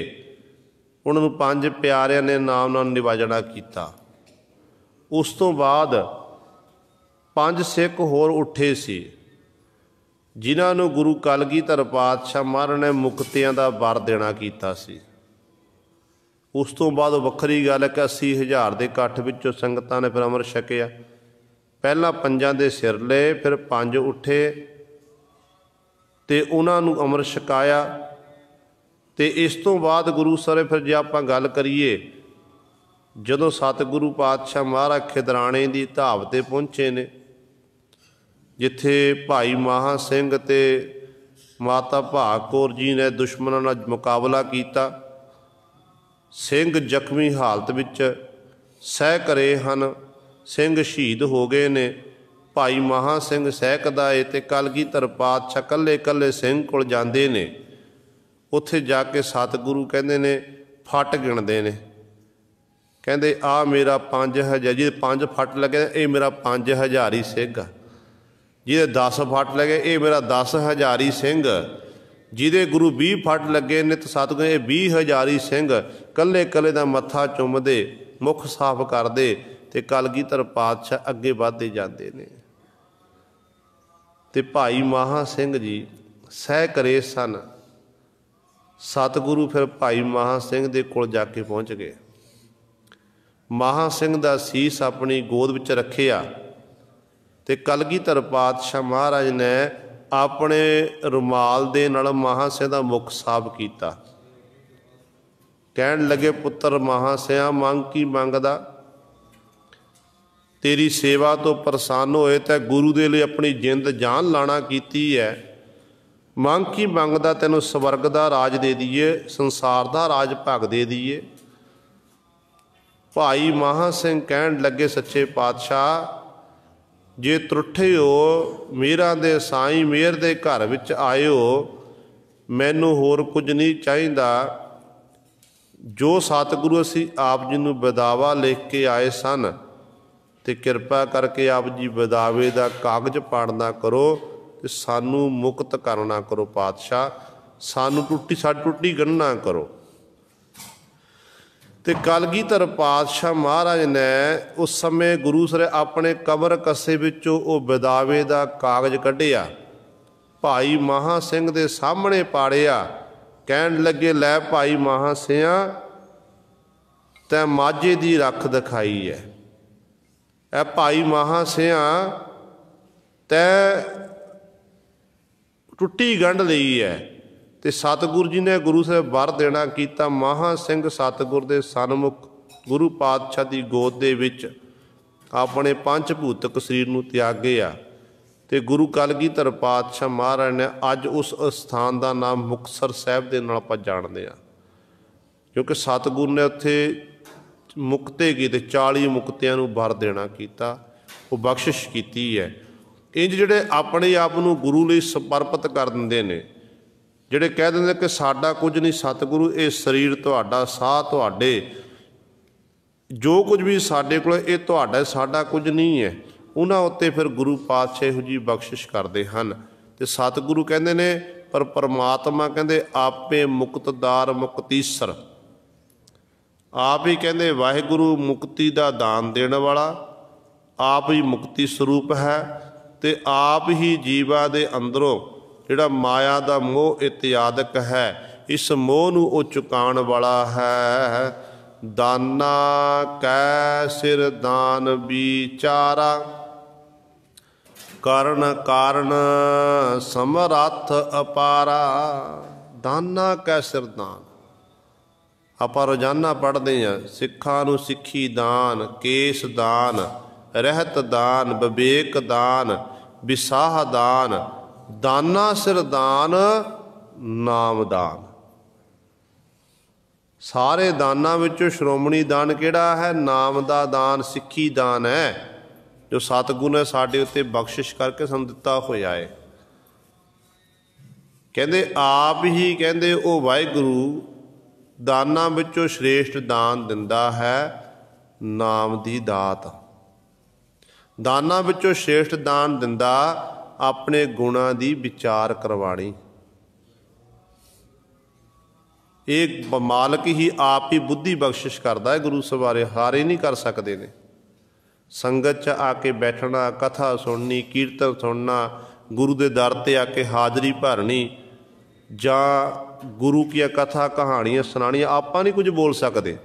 ਉਹਨਾਂ ਨੂੰ 5 ਪਿਆਰਿਆਂ ਨੇ ਨਾਮ ਨਾਲ ਨਿਵਾਜਣਾ ਕੀਤਾ। ਉਸ ਤੋਂ ਬਾਅਦ 5 ਸਿੱਖ ਹੋਰ ਉੱਠੇ ਸੀ, ਜਿਨ੍ਹਾਂ ਨੂੰ ਗੁਰੂ ਕਲਗੀਧਰ ਪਾਤਸ਼ਾਹ ਮਹਾਰਾਜ ਨੇ ਮੁਕਤਿਆਂ ਦਾ ਵਰ ਦੇਣਾ ਕੀਤਾ ਸੀ। ਉਸ ਤੋਂ ਬਾਅਦ ਵੱਖਰੀ ਗੱਲ ਹੈ ਕਿ 80,000 ਦੇ ਇਕੱਠ ਵਿੱਚੋਂ ਸੰਗਤਾਂ ਨੇ ਫਿਰ ਅੰਮ੍ਰਿਤ ਛਕਿਆ। ਪਹਿਲਾਂ 5 ਦੇ ਸਿਰ ਲਏ, ਫਿਰ 5 ਉੱਠੇ ਤੇ ਉਹਨਾਂ ਨੂੰ ਅੰਮ੍ਰਿਤ ਛਕਾਇਆ। ਤੇ ਇਸ ਤੋਂ ਬਾਅਦ ਗੁਰੂ ਸਾਹਿਬ ਫਿਰ ਜੇ ਆਪਾਂ ਗੱਲ ਕਰੀਏ, ਜਦੋਂ ਸਤਿਗੁਰੂ ਪਾਤਸ਼ਾਹ ਮਹਾਰਾਜ ਖਿਦਰਾਣੇ ਦੀ ਢਾਬ 'ਤੇ ਪਹੁੰਚੇ ਨੇ, ਜਿੱਥੇ ਭਾਈ ਮਹਾਂ ਸਿੰਘ ਤੇ ਮਾਤਾ ਭਾਗ ਕੌਰ ਜੀ ਨੇ ਦੁਸ਼ਮਣਾਂ ਨਾਲ ਮੁਕਾਬਲਾ ਕੀਤਾ। ਸਿੰਘ ਜ਼ਖਮੀ ਹਾਲਤ ਵਿੱਚ ਸਹਿ ਕਰੇ ਹਨ, ਸਿੰਘ ਸ਼ਹੀਦ ਹੋ ਗਏ ਨੇ। ਭਾਈ ਮਹਾ ਸਿੰਘ ਸਹਿਕਦਾ ਏ ਤੇ ਕਲਗੀਧਰ ਪਾਤਸ਼ਾਹ ਇਕੱਲੇ ਇਕੱਲੇ ਸਿੰਘ ਕੋਲ ਜਾਂਦੇ ਨੇ। ਉੱਥੇ ਜਾ ਕੇ ਸਤਿਗੁਰੂ ਕਹਿੰਦੇ ਨੇ, ਫੱਟ ਗਿਣਦੇ ਨੇ, ਕਹਿੰਦੇ ਆ ਮੇਰਾ 5000, ਜਿਹਦੇ 5 ਫੱਟ ਲੱਗੇ ਇਹ ਮੇਰਾ 5000 ਹੀ ਸਿੰਘ ਆ, ਜਿਹਦੇ 10 ਫੱਟ ਲੱਗੇ ਇਹ ਮੇਰਾ 10,000 ਹੀ ਸਿੰਘ, ਜਿਹਦੇ ਗੁਰੂ 20 ਫੱਟ ਲੱਗੇ ਨੇ ਤੇ ਸਤਿਗੁਰੂ ਇਹ 20,000 ਹੀ ਸਿੰਘ। ਇਕੱਲੇ ਇਕੱਲੇ ਦਾ ਮੱਥਾ ਚੁੰਮਦੇ, ਮੁੱਖ ਸਾਫ਼ ਕਰਦੇ ਤੇ ਕਲਗੀਧਰ ਪਾਤਸ਼ਾਹ ਅੱਗੇ ਵੱਧਦੇ ਜਾਂਦੇ ਨੇ। ਤੇ ਭਾਈ ਮਹਾਂ ਸਿੰਘ ਜੀ ਸਹਿ ਕਰੇ ਸਨ। ਸਤਿਗੁਰੂ ਫਿਰ ਭਾਈ ਮਹਾਂ ਸਿੰਘ ਦੇ ਕੋਲ ਜਾ ਕੇ ਪਹੁੰਚ ਗਏ। ਮਹਾਂ ਸਿੰਘ ਦਾ ਸੀਸ ਆਪਣੀ ਗੋਦ ਵਿੱਚ ਰੱਖਿਆ ਤੇ ਕਲਗੀਧਰ ਪਾਤਸ਼ਾਹ ਮਹਾਰਾਜ ਨੇ ਆਪਣੇ ਰੁਮਾਲ ਦੇ ਨਾਲ ਮਹਾਂ ਸਿੰਘ ਦਾ ਮੁੱਖ ਸਾਫ਼ ਕੀਤਾ। ਕਹਿਣ ਲੱਗੇ, ਪੁੱਤਰ ਮਹਾਂ ਸਿਆਂ ਮੰਗ ਕੀ ਮੰਗਦਾ? ਤੇਰੀ ਸੇਵਾ ਤੋਂ ਪ੍ਰਸੰਨ ਹੋਏ ਤਾਂ ਗੁਰੂ ਦੇ ਲਈ ਆਪਣੀ ਜਿੰਦ ਜਾਨ ਲਾਣਾ ਕੀਤੀ ਹੈ। ਮੰਗ ਕੀ ਮੰਗਦਾ? ਤੈਨੂੰ ਸਵਰਗ ਦਾ ਰਾਜ ਦੇ ਦਈਏ, ਸੰਸਾਰ ਦਾ ਰਾਜ ਭਾਗ ਦੇ ਦਈਏ। ਭਾਈ ਮਹਾਂ ਸਿੰਘ ਕਹਿਣ ਲੱਗੇ, ਸੱਚੇ ਪਾਤਸ਼ਾਹ ਜੇ ਤਰੁੱਠੇ ਹੋ, ਮੇਰਾਂ ਦੇ ਸਾਈਂ ਮੇਰ ਦੇ ਘਰ ਵਿੱਚ ਆਏ ਹੋ, ਮੈਨੂੰ ਹੋਰ ਕੁਝ ਨਹੀਂ ਚਾਹੀਦਾ। ਜੋ ਸਤਿਗੁਰੂ ਅਸੀਂ ਆਪ ਜੀ ਨੂੰ ਬਦਾਵਾ ਲਿਖ ਕੇ ਆਏ ਸਨ, ਤੇ ਕਿਰਪਾ ਕਰਕੇ ਆਪ ਜੀ ਬਦਾਵੇ ਦਾ ਕਾਗਜ਼ ਪਾੜਨਾ ਕਰੋ ਤੇ ਸਾਨੂੰ ਮੁਕਤ ਕਰਨਾ ਕਰੋ ਪਾਤਸ਼ਾਹ, ਸਾਨੂੰ ਸਾਡੀ ਟੁੱਟੀ ਗਣਨਾ ਕਰੋ। ਤੇ ਕਲਗੀਧਰ ਪਾਤਸ਼ਾਹ ਮਹਾਰਾਜ ਨੇ ਉਸ ਸਮੇਂ ਗੁਰੂ ਸਾਹਿਬ ਆਪਣੇ ਕਬਰ ਕੱਸੇ ਵਿੱਚੋਂ ਉਹ ਬਦਾਵੇ ਦਾ ਕਾਗਜ਼ ਕੱਢਿਆ, ਭਾਈ ਮਹਾਂ ਸਿੰਘ ਦੇ ਸਾਹਮਣੇ ਪਾੜਿਆ। ਕਹਿਣ ਲੱਗੇ, ਲੈ ਭਾਈ ਮਹਾਂ ਸਿਆਂ ਤੈਂ ਮਾਝੇ ਦੀ ਰੱਖ ਦਿਖਾਈ ਹੈ। ਇਹ ਭਾਈ ਮਹਾਂ ਸਿਆਂ ਤੈਂ ਟੁੱਟੀ ਗੰਢ ਲਈ ਹੈ। ਤੇ ਸਤਿਗੁਰੂ ਜੀ ਨੇ ਗੁਰੂ ਸਾਹਿਬ ਵਰ ਦੇਣਾ ਕੀਤਾ। ਮਹਾਂ ਸਿੰਘ ਸਤਿਗੁਰ ਦੇ ਸਨਮੁਖ ਗੁਰੂ ਪਾਤਸ਼ਾਹ ਦੀ ਗੋਦ ਦੇ ਵਿੱਚ ਆਪਣੇ ਪੰਜ ਭੂਤਕ ਸਰੀਰ ਨੂੰ ਤਿਆਗੇ ਆ। ਤੇ ਗੁਰੂ ਕਲਗੀਧਰ ਪਾਤਸ਼ਾਹ ਮਹਾਰਾਜ ਨੇ ਅੱਜ ਉਸ ਸਥਾਨ ਦਾ ਨਾਮ ਮੁਕਤਸਰ ਸਾਹਿਬ ਦੇ ਨਾਲ ਆਪਾਂ ਜਾਣਦੇ ਹਾਂ, ਕਿਉਂਕਿ ਸਤਿਗੁਰੂ ਨੇ ਉੱਥੇ ਮੁਕਤੇ ਕੀਤੇ, 40 ਮੁਕਤਿਆਂ ਨੂੰ ਵਰ ਦੇਣਾ ਕੀਤਾ, ਉਹ ਬਖਸ਼ਿਸ਼ ਕੀਤੀ ਹੈ। ਇੰਝ ਜਿਹੜੇ ਆਪਣੇ ਆਪ ਨੂੰ ਗੁਰੂ ਲਈ ਸਮਰਪਿਤ ਕਰ ਦਿੰਦੇ ਨੇ, ਜਿਹੜੇ ਕਹਿ ਦਿੰਦੇ ਕਿ ਸਾਡਾ ਕੁਝ ਨਹੀਂ ਸਤਿਗੁਰੂ, ਇਹ ਸਰੀਰ ਤੁਹਾਡਾ, ਸਾਹ ਤੁਹਾਡੇ, ਜੋ ਕੁਝ ਵੀ ਸਾਡੇ ਕੋਲ ਇਹ ਤੁਹਾਡਾ, ਸਾਡਾ ਕੁਝ ਨਹੀਂ ਹੈ। ਉਹਨਾਂ ਉੱਤੇ ਫਿਰ ਗੁਰੂ ਪਾਤਸ਼ਾਹ ਇਹੋ ਜਿਹੀ ਬਖਸ਼ਿਸ਼ ਕਰਦੇ ਹਨ। ਅਤੇ ਸਤਿਗੁਰੂ ਕਹਿੰਦੇ ਨੇ ਪਰ ਪਰਮਾਤਮਾ ਕਹਿੰਦੇ ਆਪੇ ਮੁਕਤਦਾਰ ਮੁਕਤੀਸਰ, ਆਪ ਹੀ ਕਹਿੰਦੇ ਵਾਹਿਗੁਰੂ ਮੁਕਤੀ ਦਾ ਦਾਨ ਦੇਣ ਵਾਲਾ, ਆਪ ਹੀ ਮੁਕਤੀ ਸਰੂਪ ਹੈ ਅਤੇ ਆਪ ਹੀ ਜੀਵਾਂ ਦੇ ਅੰਦਰੋਂ ਜਿਹੜਾ ਮਾਇਆ ਦਾ ਮੋਹ ਇਤਿਆਦਿਕ ਹੈ, ਇਸ ਮੋਹ ਨੂੰ ਉਹ ਚੁਕਾਉਣ ਵਾਲਾ ਹੈ। ਦਾਨਾ ਕੈ ਸਿਰ ਦਾਨ ਵਿਚਾਰਾ, ਕਰਨ ਕਾਰਨ ਸਮਰੱਥ ਅਪਾਰਾ। ਦਾਨਾ ਕੈ ਸਿਰ ਦਾਨ, ਆਪਾਂ ਰੋਜ਼ਾਨਾ ਪੜ੍ਹਦੇ ਹਾਂ ਸਿੱਖਾਂ ਨੂੰ ਸਿੱਖੀ ਦਾਨ, ਕੇਸ ਦਾਨ, ਰਹਿਤ ਦਾਨ, ਵਿਵੇਕ ਦਾਨ, ਵਿਸਾਹ ਦਾਨ, ਦਾਨਾ ਸਿਰ ਦਾਨ, ਨਾਮ ਦਾਨ। ਸਾਰੇ ਦਾਨਾਂ ਵਿੱਚੋਂ ਸ਼੍ਰੋਮਣੀ ਦਾਨ ਕਿਹੜਾ ਹੈ? ਨਾਮ ਦਾ ਦਾਨ, ਸਿੱਖੀ ਦਾਨ ਹੈ, ਜੋ ਸਤਿਗੁਰੂ ਨੇ ਸਾਡੇ ਉੱਤੇ ਬਖਸ਼ਿਸ਼ ਕਰਕੇ ਸਾਨੂੰ ਦਿੱਤਾ ਹੋਇਆ ਹੈ। ਕਹਿੰਦੇ ਆਪ ਹੀ ਕਹਿੰਦੇ ਉਹ ਵਾਹਿਗੁਰੂ ਦਾਨਾਂ ਵਿੱਚੋਂ ਸ਼੍ਰੇਸ਼ਟ ਦਾਨ ਦਿੰਦਾ ਹੈ, ਨਾਮ ਦੀ ਦਾਤ। ਦਾਨਾਂ ਵਿੱਚੋਂ ਸ਼੍ਰੇਸ਼ਟ ਦਾਨ ਦਿੰਦਾ ਆਪਣੇ ਗੁਣਾਂ ਦੀ ਵਿਚਾਰ ਕਰਵਾਣੀ। ਇਹ ਮਾਲਕ ਹੀ ਆਪ ਹੀ ਬੁੱਧੀ ਬਖਸ਼ਿਸ਼ ਕਰਦਾ ਹੈ ਗੁਰੂ ਸਵਾਰੇ, ਹਾਰੇ ਨਹੀਂ ਕਰ ਸਕਦੇ ਨੇ। ਸੰਗਤ 'ਚ ਆ ਕੇ ਬੈਠਣਾ, ਕਥਾ ਸੁਣਨੀ, ਕੀਰਤਨ ਸੁਣਨਾ, ਗੁਰੂ ਦੇ ਦਰ 'ਤੇ ਆ ਕੇ ਹਾਜ਼ਰੀ ਭਰਨੀ, ਜਾਂ ਗੁਰੂ ਕੀਆਂ ਕਥਾ ਕਹਾਣੀਆਂ ਸੁਣਾਉਣੀਆਂ, ਆਪਾਂ ਨਹੀਂ ਕੁਝ ਬੋਲ ਸਕਦੇ।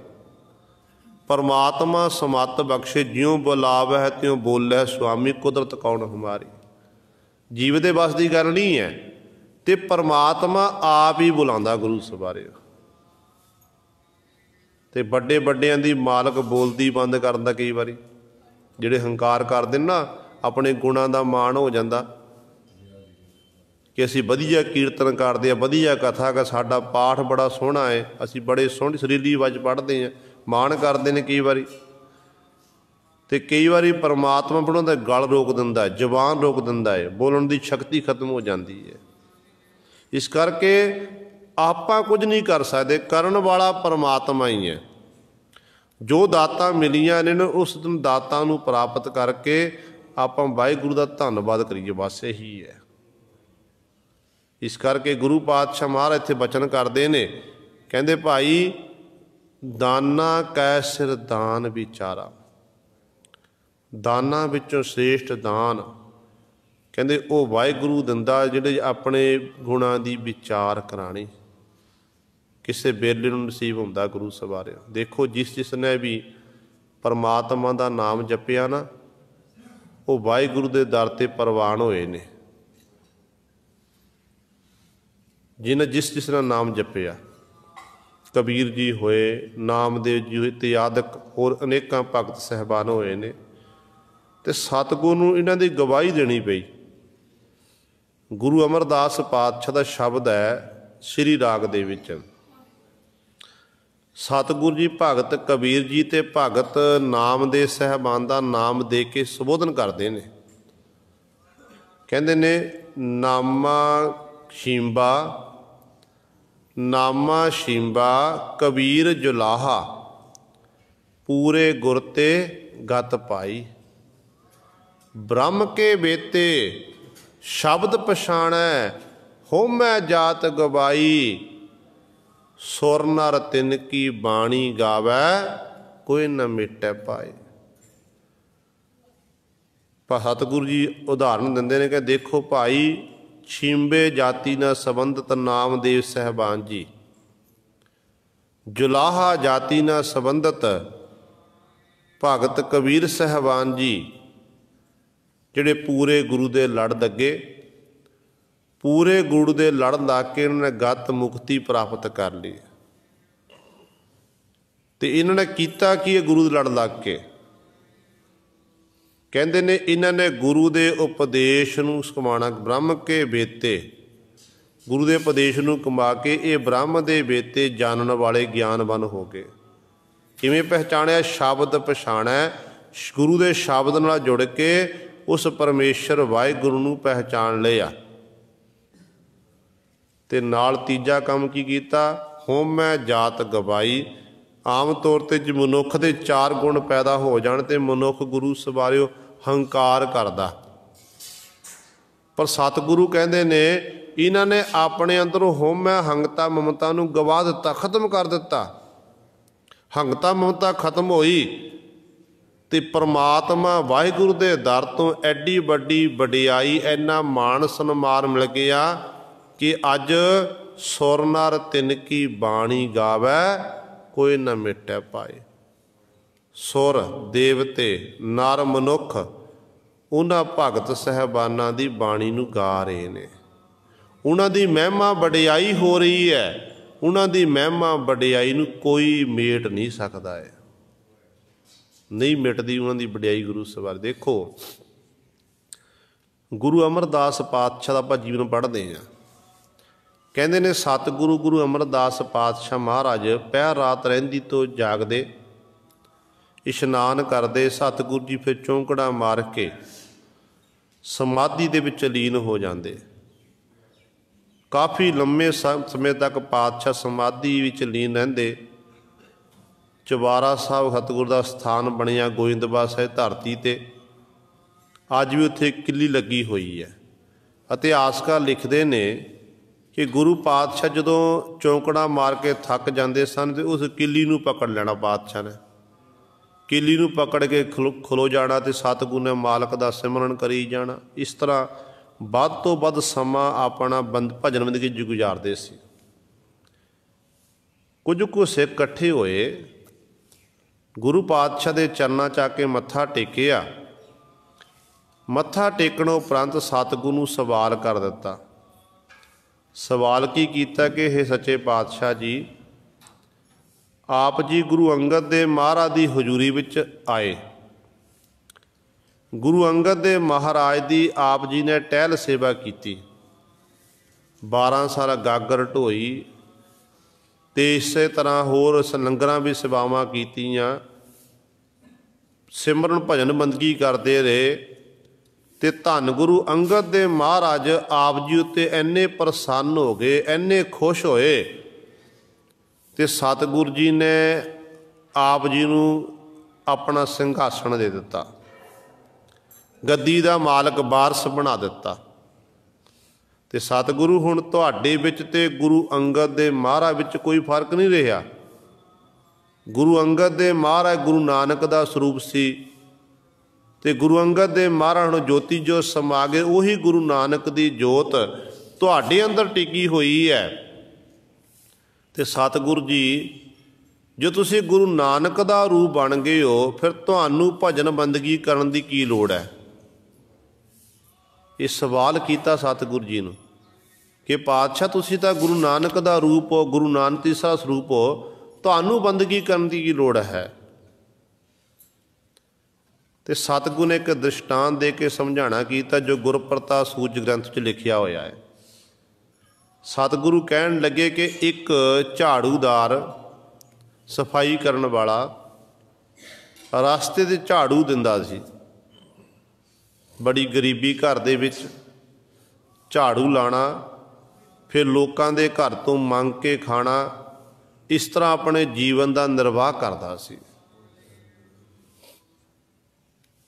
ਪਰਮਾਤਮਾ ਸਮੱਤ ਬਖਸ਼ੇ, ਜਿਉਂ ਬੁਲਾਵੈ ਤਿਉਂ ਬੋਲੇ, ਸੁਆਮੀ ਕੁਦਰਤ ਕੌਣ ਹਮਾਰੀ। ਜੀਵ ਦੇ ਵੱਸ ਦੀ ਗੱਲ ਨਹੀਂ ਹੈ, ਅਤੇ ਪਰਮਾਤਮਾ ਆਪ ਹੀ ਬੁਲਾਉਂਦਾ ਗੁਰੂ ਸਵਾਰੇ। ਅਤੇ ਵੱਡੇ ਵੱਡਿਆਂ ਦੀ ਮਾਲਕ ਬੋਲਦੀ ਬੰਦ ਕਰਨ ਦਾ ਕਈ ਵਾਰੀ, ਜਿਹੜੇ ਹੰਕਾਰ ਕਰਦੇ ਨੇ ਨਾ, ਆਪਣੇ ਗੁਣਾਂ ਦਾ ਮਾਣ ਹੋ ਜਾਂਦਾ ਕਿ ਅਸੀਂ ਵਧੀਆ ਕੀਰਤਨ ਕਰਦੇ ਹਾਂ, ਵਧੀਆ ਕਥਾ ਗਾ, ਸਾਡਾ ਪਾਠ ਬੜਾ ਸੋਹਣਾ ਹੈ, ਅਸੀਂ ਬੜੇ ਸੋਹਣੀ ਸੁਰੀਲੀ ਆਵਾਜ਼ ਪੜ੍ਹਦੇ ਹਾਂ, ਮਾਣ ਕਰਦੇ ਨੇ ਕਈ ਵਾਰੀ। ਅਤੇ ਕਈ ਵਾਰੀ ਪਰਮਾਤਮਾ ਬਣਾਉਂਦਾ ਗਲ ਰੋਕ ਦਿੰਦਾ, ਜ਼ੁਬਾਨ ਰੋਕ ਦਿੰਦਾ ਹੈ, ਬੋਲਣ ਦੀ ਸ਼ਕਤੀ ਖਤਮ ਹੋ ਜਾਂਦੀ ਹੈ। ਇਸ ਕਰਕੇ ਆਪਾਂ ਕੁਝ ਨਹੀਂ ਕਰ ਸਕਦੇ, ਕਰਨ ਵਾਲਾ ਪਰਮਾਤਮਾ ਹੀ ਹੈ। ਜੋ ਦਾਤਾਂ ਮਿਲੀਆਂ ਨੇ ਉਸ ਦਾਤਾਂ ਨੂੰ ਪ੍ਰਾਪਤ ਕਰਕੇ ਆਪਾਂ ਵਾਹਿਗੁਰੂ ਦਾ ਧੰਨਵਾਦ ਕਰੀਏ, ਬਸ ਇਹੀ ਹੈ। ਇਸ ਕਰਕੇ ਗੁਰੂ ਪਾਤਸ਼ਾਹ ਮਹਾਰਾਜ ਇੱਥੇ ਬਚਨ ਕਰਦੇ ਨੇ, ਕਹਿੰਦੇ ਭਾਈ ਦਾਨਾ ਕੈ ਸਿਰ ਦਾਨ ਵਿਚਾਰਾ। ਦਾਨਾਂ ਵਿੱਚੋਂ ਸ਼੍ਰੇਸ਼ਟ ਦਾਨ ਕਹਿੰਦੇ ਉਹ ਵਾਹਿਗੁਰੂ ਦਿੰਦਾ, ਜਿਹੜੇ ਆਪਣੇ ਗੁਣਾਂ ਦੀ ਵਿਚਾਰ ਕਰਾਣੀ। ਕਿਸੇ ਵੇਲੇ ਨੂੰ ਨਸੀਬ ਹੁੰਦਾ ਗੁਰੂ ਸਵਾਰਿਆ। ਦੇਖੋ ਜਿਸ ਨੇ ਵੀ ਪਰਮਾਤਮਾ ਦਾ ਨਾਮ ਜਪਿਆ ਨਾ, ਉਹ ਵਾਹਿਗੁਰੂ ਦੇ ਦਰ 'ਤੇ ਪ੍ਰਵਾਨ ਹੋਏ ਨੇ। ਜਿਸ ਨੇ ਨਾਮ ਜਪਿਆ, ਕਬੀਰ ਜੀ ਹੋਏ, ਨਾਮਦੇਵ ਜੀ ਹੋਏ, ਇਤਿਆਦਿਕ ਹੋਰ ਅਨੇਕਾਂ ਭਗਤ ਸਾਹਿਬਾਨ ਹੋਏ ਨੇ। ਅਤੇ ਸਤਿਗੁਰੂ ਨੂੰ ਇਹਨਾਂ ਦੀ ਗਵਾਹੀ ਦੇਣੀ ਪਈ। ਗੁਰੂ ਅਮਰਦਾਸ ਪਾਤਸ਼ਾਹ ਦਾ ਸ਼ਬਦ ਹੈ ਸ੍ਰੀ ਰਾਗ ਦੇ ਵਿੱਚ, ਸਤਿਗੁਰੂ ਜੀ ਭਗਤ ਕਬੀਰ ਜੀ ਅਤੇ ਭਗਤ ਨਾਮਦੇਵ ਸਾਹਿਬਾਨ ਦਾ ਨਾਮ ਦੇ ਕੇ ਸੰਬੋਧਨ ਕਰਦੇ ਨੇ। ਕਹਿੰਦੇ ਨੇ ਨਾਮਾ ਸ਼ੀਂਬਾ, ਨਾਮਾ ਸ਼ੀਂਬਾ ਕਬੀਰ ਜੁਲਾਹਾ, ਪੂਰੇ ਗੁਰ ਤੇ ਗਤ ਪਾਈ। ਬ੍ਰਹਮ ਕੇ ਬੇਤੇ ਸ਼ਬਦ ਪਛਾਣੈ, ਹੋਮੈ ਜਾਤ ਗਵਾਈ। ਸੁਰ ਨਰ ਤਿਨ ਕੀ ਬਾਣੀ ਗਾਵੈ, ਕੋਈ ਨਾ ਮਿਟੈ ਪਾਏ। ਪਰ ਸਤਿਗੁਰੂ ਜੀ ਉਦਾਹਰਨ ਦਿੰਦੇ ਨੇ ਕਿ ਦੇਖੋ ਭਾਈ, ਛਿੰਬੇ ਜਾਤੀ ਨਾਲ ਸੰਬੰਧਿਤ ਨਾਮਦੇਵ ਸਾਹਿਬਾਨ ਜੀ, ਜੁਲਾਹਾ ਜਾਤੀ ਨਾਲ ਸੰਬੰਧਿਤ ਭਗਤ ਕਬੀਰ ਸਾਹਿਬਾਨ ਜੀ, ਜਿਹੜੇ ਪੂਰੇ ਗੁਰੂ ਦੇ ਲੜ ਲੱਗੇ, ਪੂਰੇ ਗੁਰੂ ਦੇ ਲੜ ਲੱਗ ਕੇ ਇਹਨਾਂ ਨੇ ਗਤ ਮੁਕਤੀ ਪ੍ਰਾਪਤ ਕਰ ਲਈ। ਅਤੇ ਇਹਨਾਂ ਨੇ ਕੀਤਾ ਕੀ ਹੈ ਗੁਰੂ ਦੇ ਲੜ ਲੱਗ ਕੇ? ਕਹਿੰਦੇ ਨੇ ਇਹਨਾਂ ਨੇ ਗੁਰੂ ਦੇ ਉਪਦੇਸ਼ ਨੂੰ ਕਮਾਉਣਾ। ਬ੍ਰਹਮ ਕੇ ਬੇਤੇ, ਗੁਰੂ ਦੇ ਉਪਦੇਸ਼ ਨੂੰ ਕਮਾ ਕੇ ਇਹ ਬ੍ਰਹਮ ਦੇ ਬੇਤੇ ਜਾਣਨ ਵਾਲੇ ਗਿਆਨਵਾਨ ਹੋ ਗਏ। ਕਿਵੇਂ ਪਹਿਚਾਣਿਆ? ਸ਼ਬਦ ਪਛਾਣਿਆ, ਗੁਰੂ ਦੇ ਸ਼ਬਦ ਨਾਲ ਜੁੜ ਕੇ ਉਸ ਪਰਮੇਸ਼ਰ ਵਾਹਿਗੁਰੂ ਨੂੰ ਪਹਿਚਾਣ ਲਿਆ। ਤੇ ਨਾਲ ਤੀਜਾ ਕੰਮ ਕੀ ਕੀਤਾ, ਹੋਮੈ ਜਾਤ ਗਵਾਈ। ਆਮ ਤੌਰ 'ਤੇ ਜੇ ਮਨੁੱਖ ਦੇ 4 ਗੁਣ ਪੈਦਾ ਹੋ ਜਾਣ ਤੇ ਮਨੁੱਖ ਗੁਰੂ ਸਵਾਰਿਓ ਹੰਕਾਰ ਕਰਦਾ, ਪਰ ਸਤਿਗੁਰੂ ਕਹਿੰਦੇ ਨੇ ਇਹਨਾਂ ਨੇ ਆਪਣੇ ਅੰਦਰੋਂ ਹੋਮੈ ਹੰਗਤਾ ਮਮਤਾ ਨੂੰ ਗਵਾ ਦਿੱਤਾ, ਖਤਮ ਕਰ ਦਿੱਤਾ। ਹੰਗਤਾ ਮਮਤਾ ਖਤਮ ਹੋਈ ਤੇ ਪਰਮਾਤਮਾ ਵਾਹਿਗੁਰੂ ਦੇ ਦਰ ਤੋਂ ਐਡੀ ਵੱਡੀ ਵਡਿਆਈ, ਇੰਨਾ ਮਾਣ ਸਨਮਾਨ ਮਿਲ ਗਿਆ ਕਿ ਅੱਜ ਸੁਰ ਨਰ ਤਿਨ ਕੀ ਬਾਣੀ ਗਾਵੈ, ਕੋਈ ਨਾ ਮਿਟੈ ਪਾਏ। ਸੁਰ ਦੇਵਤੇ ਨਰ ਮਨੁੱਖ ਉਹਨਾਂ ਭਗਤ ਸਾਹਿਬਾਨਾਂ ਦੀ ਬਾਣੀ ਨੂੰ ਗਾ ਰਹੇ ਨੇ, ਉਹਨਾਂ ਦੀ ਮਹਿਮਾ ਵਡਿਆਈ ਹੋ ਰਹੀ ਹੈ। ਉਹਨਾਂ ਦੀ ਮਹਿਮਾ ਵਡਿਆਈ ਨੂੰ ਕੋਈ ਮੇਟ ਨਹੀਂ ਸਕਦਾ ਹੈ, ਨਹੀਂ ਮਿਟਦੀ ਉਹਨਾਂ ਦੀ ਵਡਿਆਈ ਗੁਰੂ ਸਵਾਰ। ਦੇਖੋ ਗੁਰੂ ਅਮਰਦਾਸ ਪਾਤਸ਼ਾਹ ਦਾ ਆਪਾਂ ਜੀਵਨ ਪੜ੍ਹਦੇ ਹਾਂ, ਕਹਿੰਦੇ ਨੇ ਸਤਿਗੁਰੂ ਗੁਰੂ ਅਮਰਦਾਸ ਪਾਤਸ਼ਾਹ ਮਹਾਰਾਜ ਪਹਿਰ ਰਾਤ ਰਹਿੰਦੀ ਤੋਂ ਜਾਗਦੇ, ਇਸ਼ਨਾਨ ਕਰਦੇ, ਸਤਿਗੁਰੂ ਜੀ ਫਿਰ ਚੌਂਕੜਾ ਮਾਰ ਕੇ ਸਮਾਧੀ ਦੇ ਵਿੱਚ ਲੀਨ ਹੋ ਜਾਂਦੇ। ਕਾਫੀ ਲੰਮੇ ਸਮੇਂ ਤੱਕ ਪਾਤਸ਼ਾਹ ਸਮਾਧੀ ਵਿੱਚ ਲੀਨ ਰਹਿੰਦੇ। ਚੁਬਾਰਾ ਸਾਹਿਬ ਸਤਿਗੁਰੂ ਦਾ ਸਥਾਨ ਬਣਿਆ ਗੋਇੰਦਵਾਲ ਸਾਹਿਬ ਧਰਤੀ 'ਤੇ, ਅੱਜ ਵੀ ਉੱਥੇ ਕਿੱਲੀ ਲੱਗੀ ਹੋਈ ਹੈ। ਇਤਿਹਾਸਕਾਰ ਲਿਖਦੇ ਨੇ ਕਿ ਗੁਰੂ ਪਾਤਸ਼ਾਹ ਜਦੋਂ ਚੌਂਕੜਾ ਮਾਰ ਕੇ ਥੱਕ ਜਾਂਦੇ ਸਨ ਤੇ ਉਸ ਕਿੱਲੀ ਨੂੰ ਪਕੜ ਲੈਣਾ, ਪਾਤਸ਼ਾਹ ਨੇ ਕਿੱਲੀ ਨੂੰ ਪਕੜ ਕੇ ਖਲੋ ਜਾਣਾ ਤੇ ਸਤਿਗੁਰੂ ਨੇ ਮਾਲਕ ਦਾ ਸਿਮਰਨ ਕਰੀ ਜਾਣਾ। ਇਸ ਤਰ੍ਹਾਂ ਵੱਧ ਤੋਂ ਵੱਧ ਸਮਾਂ ਆਪਣਾ ਭਜਨ ਬੰਦਗੀ 'ਚ ਗੁਜ਼ਾਰਦੇ ਸੀ। ਕੁਝ ਕੁ ਸਿੱਖ ਇਕੱਠੇ ਹੋਏ, ਗੁਰੂ ਪਾਤਸ਼ਾਹ ਦੇ ਚਰਨਾਂ 'ਚ ਆ ਕੇ ਮੱਥਾ ਟੇਕਿਆ। ਮੱਥਾ ਟੇਕਣ ਉਪਰੰਤ ਸਤਿਗੁਰੂ ਨੂੰ ਸਵਾਲ ਕਰ ਦਿੱਤਾ। ਸਵਾਲ ਕੀ ਕੀਤਾ ਕਿ ਇਹ ਸੱਚੇ ਪਾਤਸ਼ਾਹ ਜੀ, ਆਪ ਜੀ ਗੁਰੂ ਅੰਗਦ ਦੇ ਮਹਾਰਾਜ ਦੀ ਹਜ਼ੂਰੀ ਵਿੱਚ ਆਏ। ਗੁਰੂ ਅੰਗਦ ਦੇ ਮਹਾਰਾਜ ਦੀ ਆਪ ਜੀ ਨੇ ਟਹਿਲ ਸੇਵਾ ਕੀਤੀ, 12 ਸਾਲ ਗਾਗਰ ਢੋਈ ਤੇ ਇਸੇ ਤਰ੍ਹਾਂ ਹੋਰ ਲੰਗਰਾਂ ਵੀ ਸੇਵਾਵਾਂ ਕੀਤੀਆਂ। ਸਿਮਰਨ ਭਜਨ ਬੰਦਗੀ ਕਰਦੇ ਰਹੇ ਤੇ ਧੰਨ ਗੁਰੂ ਅੰਗਦ ਦੇ ਮਹਾਰਾਜ ਆਪ ਜੀ ਉੱਤੇ ਇੰਨੇ ਪ੍ਰਸੰਨ ਹੋ ਗਏ, ਇੰਨੇ ਖੁਸ਼ ਹੋਏ ਤੇ ਸਤਿਗੁਰੂ ਜੀ ਨੇ ਆਪ ਜੀ ਨੂੰ ਆਪਣਾ ਸਿੰਘਾਸਣ ਦੇ ਦਿੱਤਾ, ਗੱਦੀ ਦਾ ਮਾਲਕ ਵਾਰਸ ਬਣਾ ਦਿੱਤਾ। ਤੇ ਸਤਿਗੁਰੂ ਹੁਣ ਤੁਹਾਡੇ ਵਿੱਚ ਤੇ ਗੁਰੂ ਅੰਗਦ ਦੇ ਮਹਾਰਾਜ ਵਿੱਚ ਕੋਈ ਫਰਕ ਨਹੀਂ ਰਿਹਾ। ਗੁਰੂ ਅੰਗਦ ਦੇ ਮਹਾਰਾਜ ਗੁਰੂ ਨਾਨਕ ਦਾ ਸਰੂਪ ਸੀ ਤੇ ਗੁਰੂ ਅੰਗਦ ਦੇ ਮਹਾਰਾਜ ਨੂੰ ਜੋਤੀ ਜੋਤ ਸਮਾ ਗਏ। ਉਹੀ ਗੁਰੂ ਨਾਨਕ ਦੀ ਜੋਤ ਤੁਹਾਡੇ ਅੰਦਰ ਟਿਕੀ ਹੋਈ ਹੈ। ਤੇ ਸਤਿਗੁਰੂ ਜੀ, ਜੋ ਤੁਸੀਂ ਗੁਰੂ ਨਾਨਕ ਦਾ ਰੂਪ ਬਣ ਗਏ ਹੋ, ਫਿਰ ਤੁਹਾਨੂੰ ਭਜਨ ਬੰਦਗੀ ਕਰਨ ਦੀ ਕੀ ਲੋੜ ਹੈ? ਇਹ ਸਵਾਲ ਕੀਤਾ ਸਤਿਗੁਰੂ ਜੀ ਨੂੰ ਕਿ ਪਾਤਸ਼ਾਹ ਤੁਸੀਂ ਤਾਂ ਗੁਰੂ ਨਾਨਕ ਦਾ ਰੂਪ ਹੋ, ਗੁਰੂ ਨਾਨਕ ਤੀਸਰਾ ਸਰੂਪ ਹੋ, ਤੁਹਾਨੂੰ ਬੰਦਗੀ ਕਰਨ ਦੀ ਕੀ ਲੋੜ ਹੈ? ਤੇ ਸਤਿਗੁਰੂ ਨੇ ਇੱਕ ਦ੍ਰਿਸ਼ਟਾਂਤ ਦੇ ਕੇ ਸਮਝਾਉਣਾ ਕੀਤਾ ਜੋ ਗੁਰਪ੍ਰਤਾਪ ਸੂਚ ਗ੍ਰੰਥ 'ਚ ਲਿਖਿਆ ਹੋਇਆ ਹੈ। ਸਤਿਗੁਰੂ ਕਹਿਣ ਲੱਗੇ ਕਿ ਇੱਕ ਝਾੜੂਦਾਰ, ਸਫਾਈ ਕਰਨ ਵਾਲਾ ਰਸਤੇ 'ਤੇ ਝਾੜੂ ਦਿੰਦਾ ਸੀ। ਬੜੀ ਗਰੀਬੀ ਘਰ ਦੇ ਵਿੱਚ ਝਾੜੂ ਲਾਣਾ, ਫਿਰ ਲੋਕਾਂ ਦੇ ਘਰ ਤੋਂ ਮੰਗ ਕੇ ਖਾਣਾ, ਇਸ ਤਰ੍ਹਾਂ ਆਪਣੇ ਜੀਵਨ ਦਾ ਨਿਰਵਾਹ ਕਰਦਾ ਸੀ।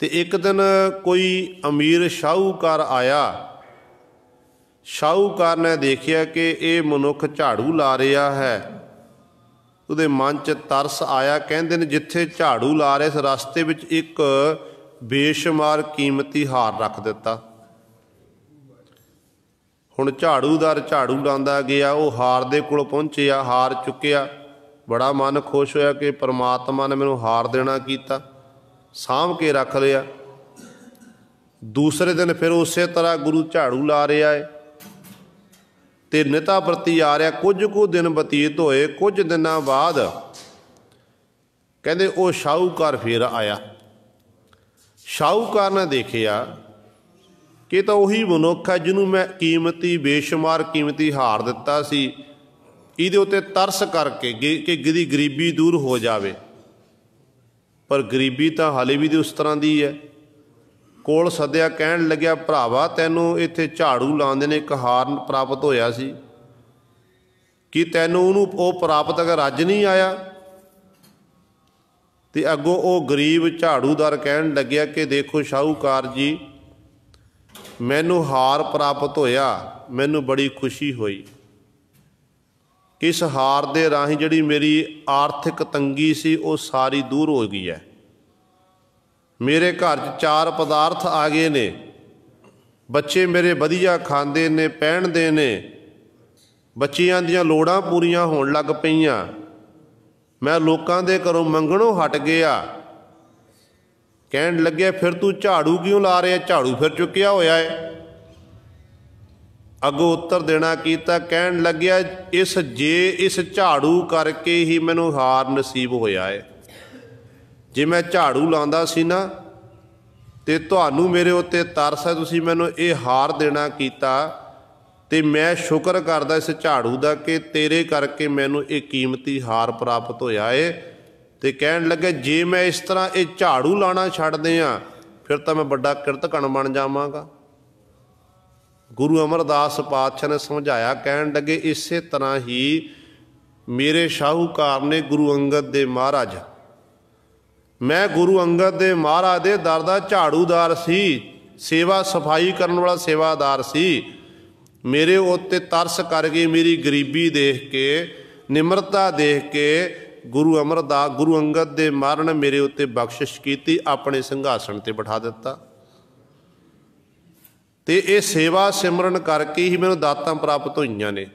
ਤੇ ਇੱਕ ਦਿਨ ਕੋਈ ਅਮੀਰ ਸ਼ਾਹੂਕਾਰ ਆਇਆ। ਸ਼ਾਹੂਕਾਰ ਨੇ ਦੇਖਿਆ ਕਿ ਇਹ ਮਨੁੱਖ ਝਾੜੂ ਲਾ ਰਿਹਾ ਹੈ। ਉਹਦੇ ਮਨ 'ਚ ਤਰਸ ਆਇਆ। ਕਹਿੰਦੇ ਨੇ ਜਿੱਥੇ ਝਾੜੂ ਲਾ ਰਹੇ ਇਸ ਰਸਤੇ ਵਿੱਚ ਇੱਕ ਬੇਸ਼ੁਮਾਰ ਕੀਮਤੀ ਹਾਰ ਰੱਖ ਦਿੱਤਾ। ਹੁਣ ਝਾੜੂਦਾਰ ਝਾੜੂ ਲਾਉਂਦਾ ਗਿਆ, ਉਹ ਹਾਰ ਦੇ ਕੋਲ ਪਹੁੰਚਿਆ, ਹਾਰ ਚੁੱਕਿਆ। ਬੜਾ ਮਨ ਖੁਸ਼ ਹੋਇਆ ਕਿ ਪਰਮਾਤਮਾ ਨੇ ਮੈਨੂੰ ਹਾਰ ਦੇਣਾ ਕੀਤਾ, ਸਾਂਭ ਕੇ ਰੱਖ ਲਿਆ। ਦੂਸਰੇ ਦਿਨ ਫਿਰ ਉਸੇ ਤਰ੍ਹਾਂ ਗੁਰੂ ਝਾੜੂ ਲਾ ਰਿਹਾ ਹੈ ਤੇ ਨਿਤਾ ਪ੍ਰਤੀ ਆ ਰਿਹਾ। ਕੁਝ ਕੁ ਦਿਨ ਬਤੀਤ ਹੋਏ। ਕੁਝ ਦਿਨਾਂ ਬਾਅਦ ਕਹਿੰਦੇ ਉਹ ਸ਼ਾਹੂਕਾਰ ਫਿਰ ਆਇਆ। ਸ਼ਾਹੂਕਾਰ ਨੇ ਦੇਖਿਆ ਕਿ ਤਾਂ ਉਹੀ ਮਨੁੱਖ ਹੈ ਜਿਹਨੂੰ ਮੈਂ ਬੇਸ਼ੁਮਾਰ ਕੀਮਤੀ ਹਾਰ ਦਿੱਤਾ ਸੀ। ਇਹਦੇ ਉੱਤੇ ਤਰਸ ਕਰਕੇ ਕਿ ਇਹਦੀ ਗਰੀਬੀ ਦੂਰ ਹੋ ਜਾਵੇ, ਪਰ ਗਰੀਬੀ ਤਾਂ ਹਾਲੇ ਵੀ ਉਸ ਤਰ੍ਹਾਂ ਦੀ ਹੈ। ਕੋਲ ਸੱਦਿਆ, ਕਹਿਣ ਲੱਗਿਆ ਭਰਾਵਾ ਤੈਨੂੰ ਇੱਥੇ ਝਾੜੂ ਲਾਉਂਦੇ ਨੇ ਇੱਕ ਹਾਰ ਪ੍ਰਾਪਤ ਹੋਇਆ ਸੀ, कि तैनूं ਉਹਨੂੰ ਉਹ ਪ੍ਰਾਪਤ ਅਗਰ ਅੱਜ नहीं आया। ਤੇ ਅੱਗੋਂ ਉਹ ਗਰੀਬ ਝਾੜੂਦਾਰ ਕਹਿਣ ਲੱਗਿਆ ਕਿ ਦੇਖੋ ਸ਼ਾਹੂਕਾਰ ਜੀ, ਮੈਨੂੰ ਹਾਰ ਪ੍ਰਾਪਤ ਹੋਇਆ, ਮੈਨੂੰ ਬੜੀ ਖੁਸ਼ੀ ਹੋਈ। ਇਸ ਹਾਰ ਦੇ ਰਾਹੀਂ ਜਿਹੜੀ ਮੇਰੀ ਆਰਥਿਕ ਤੰਗੀ ਸੀ ਉਹ ਸਾਰੀ ਦੂਰ ਹੋ ਗਈ ਹੈ। ਮੇਰੇ ਘਰ 'ਚ 4 ਪਦਾਰਥ ਆ ਗਏ ਨੇ, ਬੱਚੇ ਮੇਰੇ ਵਧੀਆ ਖਾਂਦੇ ਨੇ, ਪਹਿਨਦੇ ਨੇ, ਬੱਚਿਆਂ ਦੀਆਂ ਲੋੜਾਂ ਪੂਰੀਆਂ ਹੋਣ ਲੱਗ ਪਈਆਂ। मैं लोगों के घरों मंगणों हट गया। कहन लगे फिर तू झाड़ू क्यों ला रहा, झाड़ू फिर चुकिया होया है। अगों उत्तर देना कीता, कहन लग्या इस झाड़ू करके ही मैनू हार नसीब होया है। जे मैं झाड़ू लांदा सी ना ते तुहानू मेरे उत्ते तरस है, तुसीं मैनू ये हार देना कीता, ਤੇ मैं शुक्र करदा इस झाड़ू का कि तेरे करके मैनू ये कीमती हार प्राप्त होया है। तो कहन लगे जे मैं इस तरह ये झाड़ू लाना छड्ड दियां फिर तो मैं बड़ा किरतघन बन जावांगा। गुरु अमरदास पातशाह ने समझाया, कहन लगे इस तरह ही मेरे शाहूकार ने गुरु अंगद दे महाराज, मैं गुरु अंगद दे महाराज दे दर दा झाड़ूदार सी, सेवा सफाई करने वाला सेवादार सी। मेरे उत्ते तरस करके, मेरी गरीबी देख के, निमरता देख के गुरु अंगद दे महाराज ने मेरे उत्ते बख्शिश की, अपने संघासन ते बिठा दिता। ते ये सेवा सिमरन करके ही मैनूं दातां प्राप्त होईयां ने।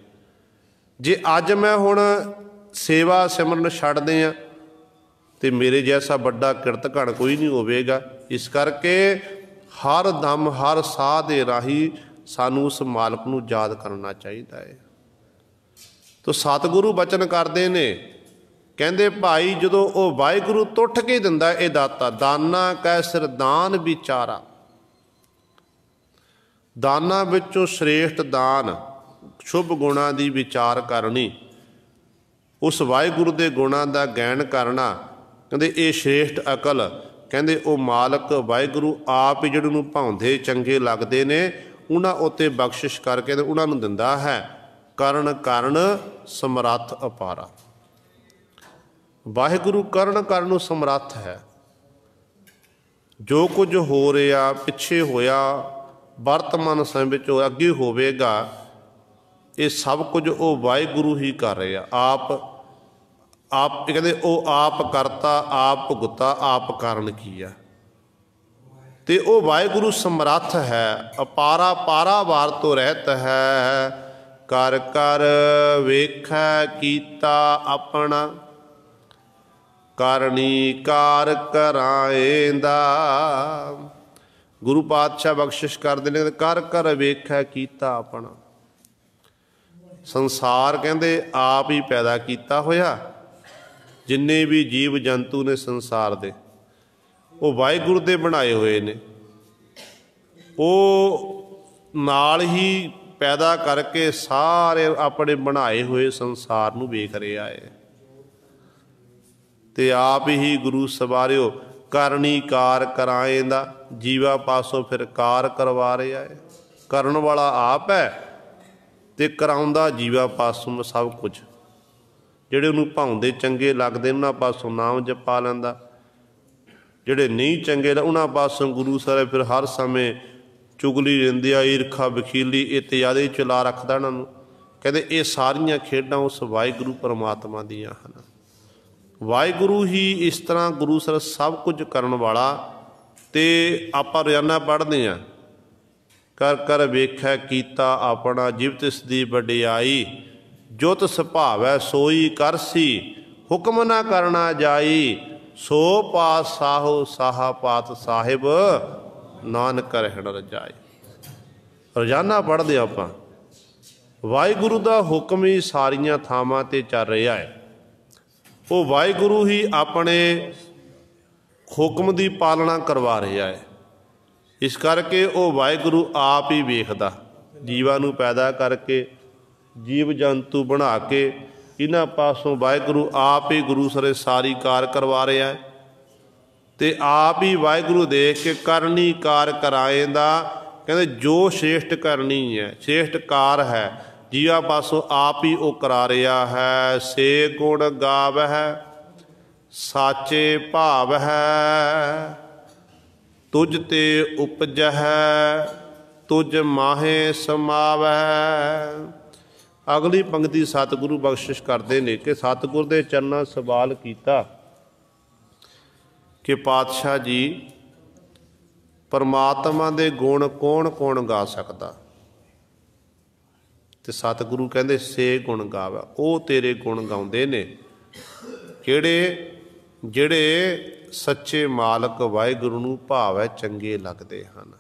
जे अज मैं हुण सेवा सिमरन छड्ड दियां ते मेरे जैसा बड़ा किरतघन कोई नहीं होवेगा। इस करके हर दम हर साह दे राही सानू उस मालक नूं याद करना चाहिए है। तो सतगुरु बचन करते ने, कहते भाई जदों वो वाहिगुरू तुठ के दिंदा ये दाता, दाना कै सिर दान विचारा, दाना विचों श्रेष्ठ दान शुभ गुणा की विचार करनी, उस वाहिगुरू के गुणा का ज्ञान करना। कहते ये श्रेष्ठ अकल, कहते वो मालक वाहिगुरू आप ही जिहड़े नूं भाउंदे चंगे लगते ने उन्हां उत्ते बख्शिश करके उन्हां नूं दिंदा है। करण करण समर्थ अपारा, वाहिगुरू करण करण नूं समर्थ है। जो कुछ हो रहा पिछे होया, वर्तमान समय विच अगे होवेगा, ये सब कुछ वो वाहिगुरू ही कर रहे आप कहते वो आप करता, आप भुगता, आप कारण की है। ते वो वाहिगुरू समर्थ है, अपारा पारावार तो रहत है। कर कर वेखै कीता अपना, करनी कार कराएंदा। गुरु पातशाह बख्शिश करते हैं, कर कर वेखै कीता अपना। संसार कहते आप ही पैदा किया होया, जिन्ने भी जीव जंतु ने संसार दे वो वाहिगुरू दे बनाए हुए ने। वो नाल ही पैदा करके सारे अपने बनाए हुए संसार नूं वेख रहा है। ते आप ही गुरु सवारियो करनी कार कराएंदा, जीवा पासों फिर कार करवा रहा है। करन वाला आप है ते कराउंदा जीवा पासों सब कुछ। जिहड़े उहनूं भाउंदे चंगे लगदे उन्हां पासों नाम जपा लैंदा, ਜਿਹੜੇ नहीं चंगे उन्हां पासों गुरु सारे फिर हर समय चुगली रहिंदी आ, ईरखा वखीली इत्यादि चला रखदा इन्हां नूं। कहते ये सारियां खेडां उस वाहिगुरू परमात्मा दियां हन। वाहिगुरू ही इस तरह गुरु सर सब कुछ करन वाला। ते आपां रोजाना पढ़दे आ, कर कर वेखै कीता अपना, जिव तिस दी वडियाई, जो तिस भावै सोई करसी, हुक्म ना करना जाई, सो पात साहो साहा पात साहिब, नानक रहण रजाई। रोजाना पढ़ते आपां वाहिगुरू का हुक्म ही सारियां थावां ते चल रहा है। वो वाहिगुरू ही अपने हुक्म की पालना करवा रहा है। इस करके वो वाहिगुरू आप ही वेखदा, जीवां नूं पैदा करके जीव जंतु बना के इन्हां पासों वाहिगुरू आप ही गुरु सरे सारी कार करवा रहा है। तो आप ही वाहिगुरू देख के करनी कार कराएंदा। कहते जो श्रेष्ठ करनी है, श्रेष्ठ कार है, ਜੀਵਾ ਪਾਸੋਂ ਆਪ ਹੀ ਉਹ ਕਰਾ ਰਿਹਾ ਹੈ। ਸੇ ਗੁਣ ਗਾਵਹਿ ਸਾਚੇ ਭਾਵ ਹੈ, ਤੁਝ ਤੇ ਉਪਜਹਿ ਤੁਝ ਮਾਹੇ ਸਮਾਵੈ। ਅਗਲੀ ਪੰਕਤੀ ਸਤਿਗੁਰੂ ਬਖਸ਼ਿਸ਼ ਕਰਦੇ ਨੇ ਕਿ ਸਤਿਗੁਰ ਦੇ ਚਰਨਾਂ ਸਵਾਲ ਕੀਤਾ ਕਿ ਪਾਤਸ਼ਾਹ ਜੀ ਪਰਮਾਤਮਾ ਦੇ ਗੁਣ ਕੌਣ ਕੌਣ ਗਾ ਸਕਦਾ? ਤੇ ਸਤਿਗੁਰੂ ਕਹਿੰਦੇ ਸੇ ਗੁਣ ਗਾਵਾ, ਉਹ ਤੇਰੇ ਗੁਣ ਗਾਉਂਦੇ ਨੇ ਜਿਹੜੇ ਸੱਚੇ ਮਾਲਕ ਵਾਹਿਗੁਰੂ ਨੂੰ ਭਾਵੈ ਚੰਗੇ ਲੱਗਦੇ ਹਨ।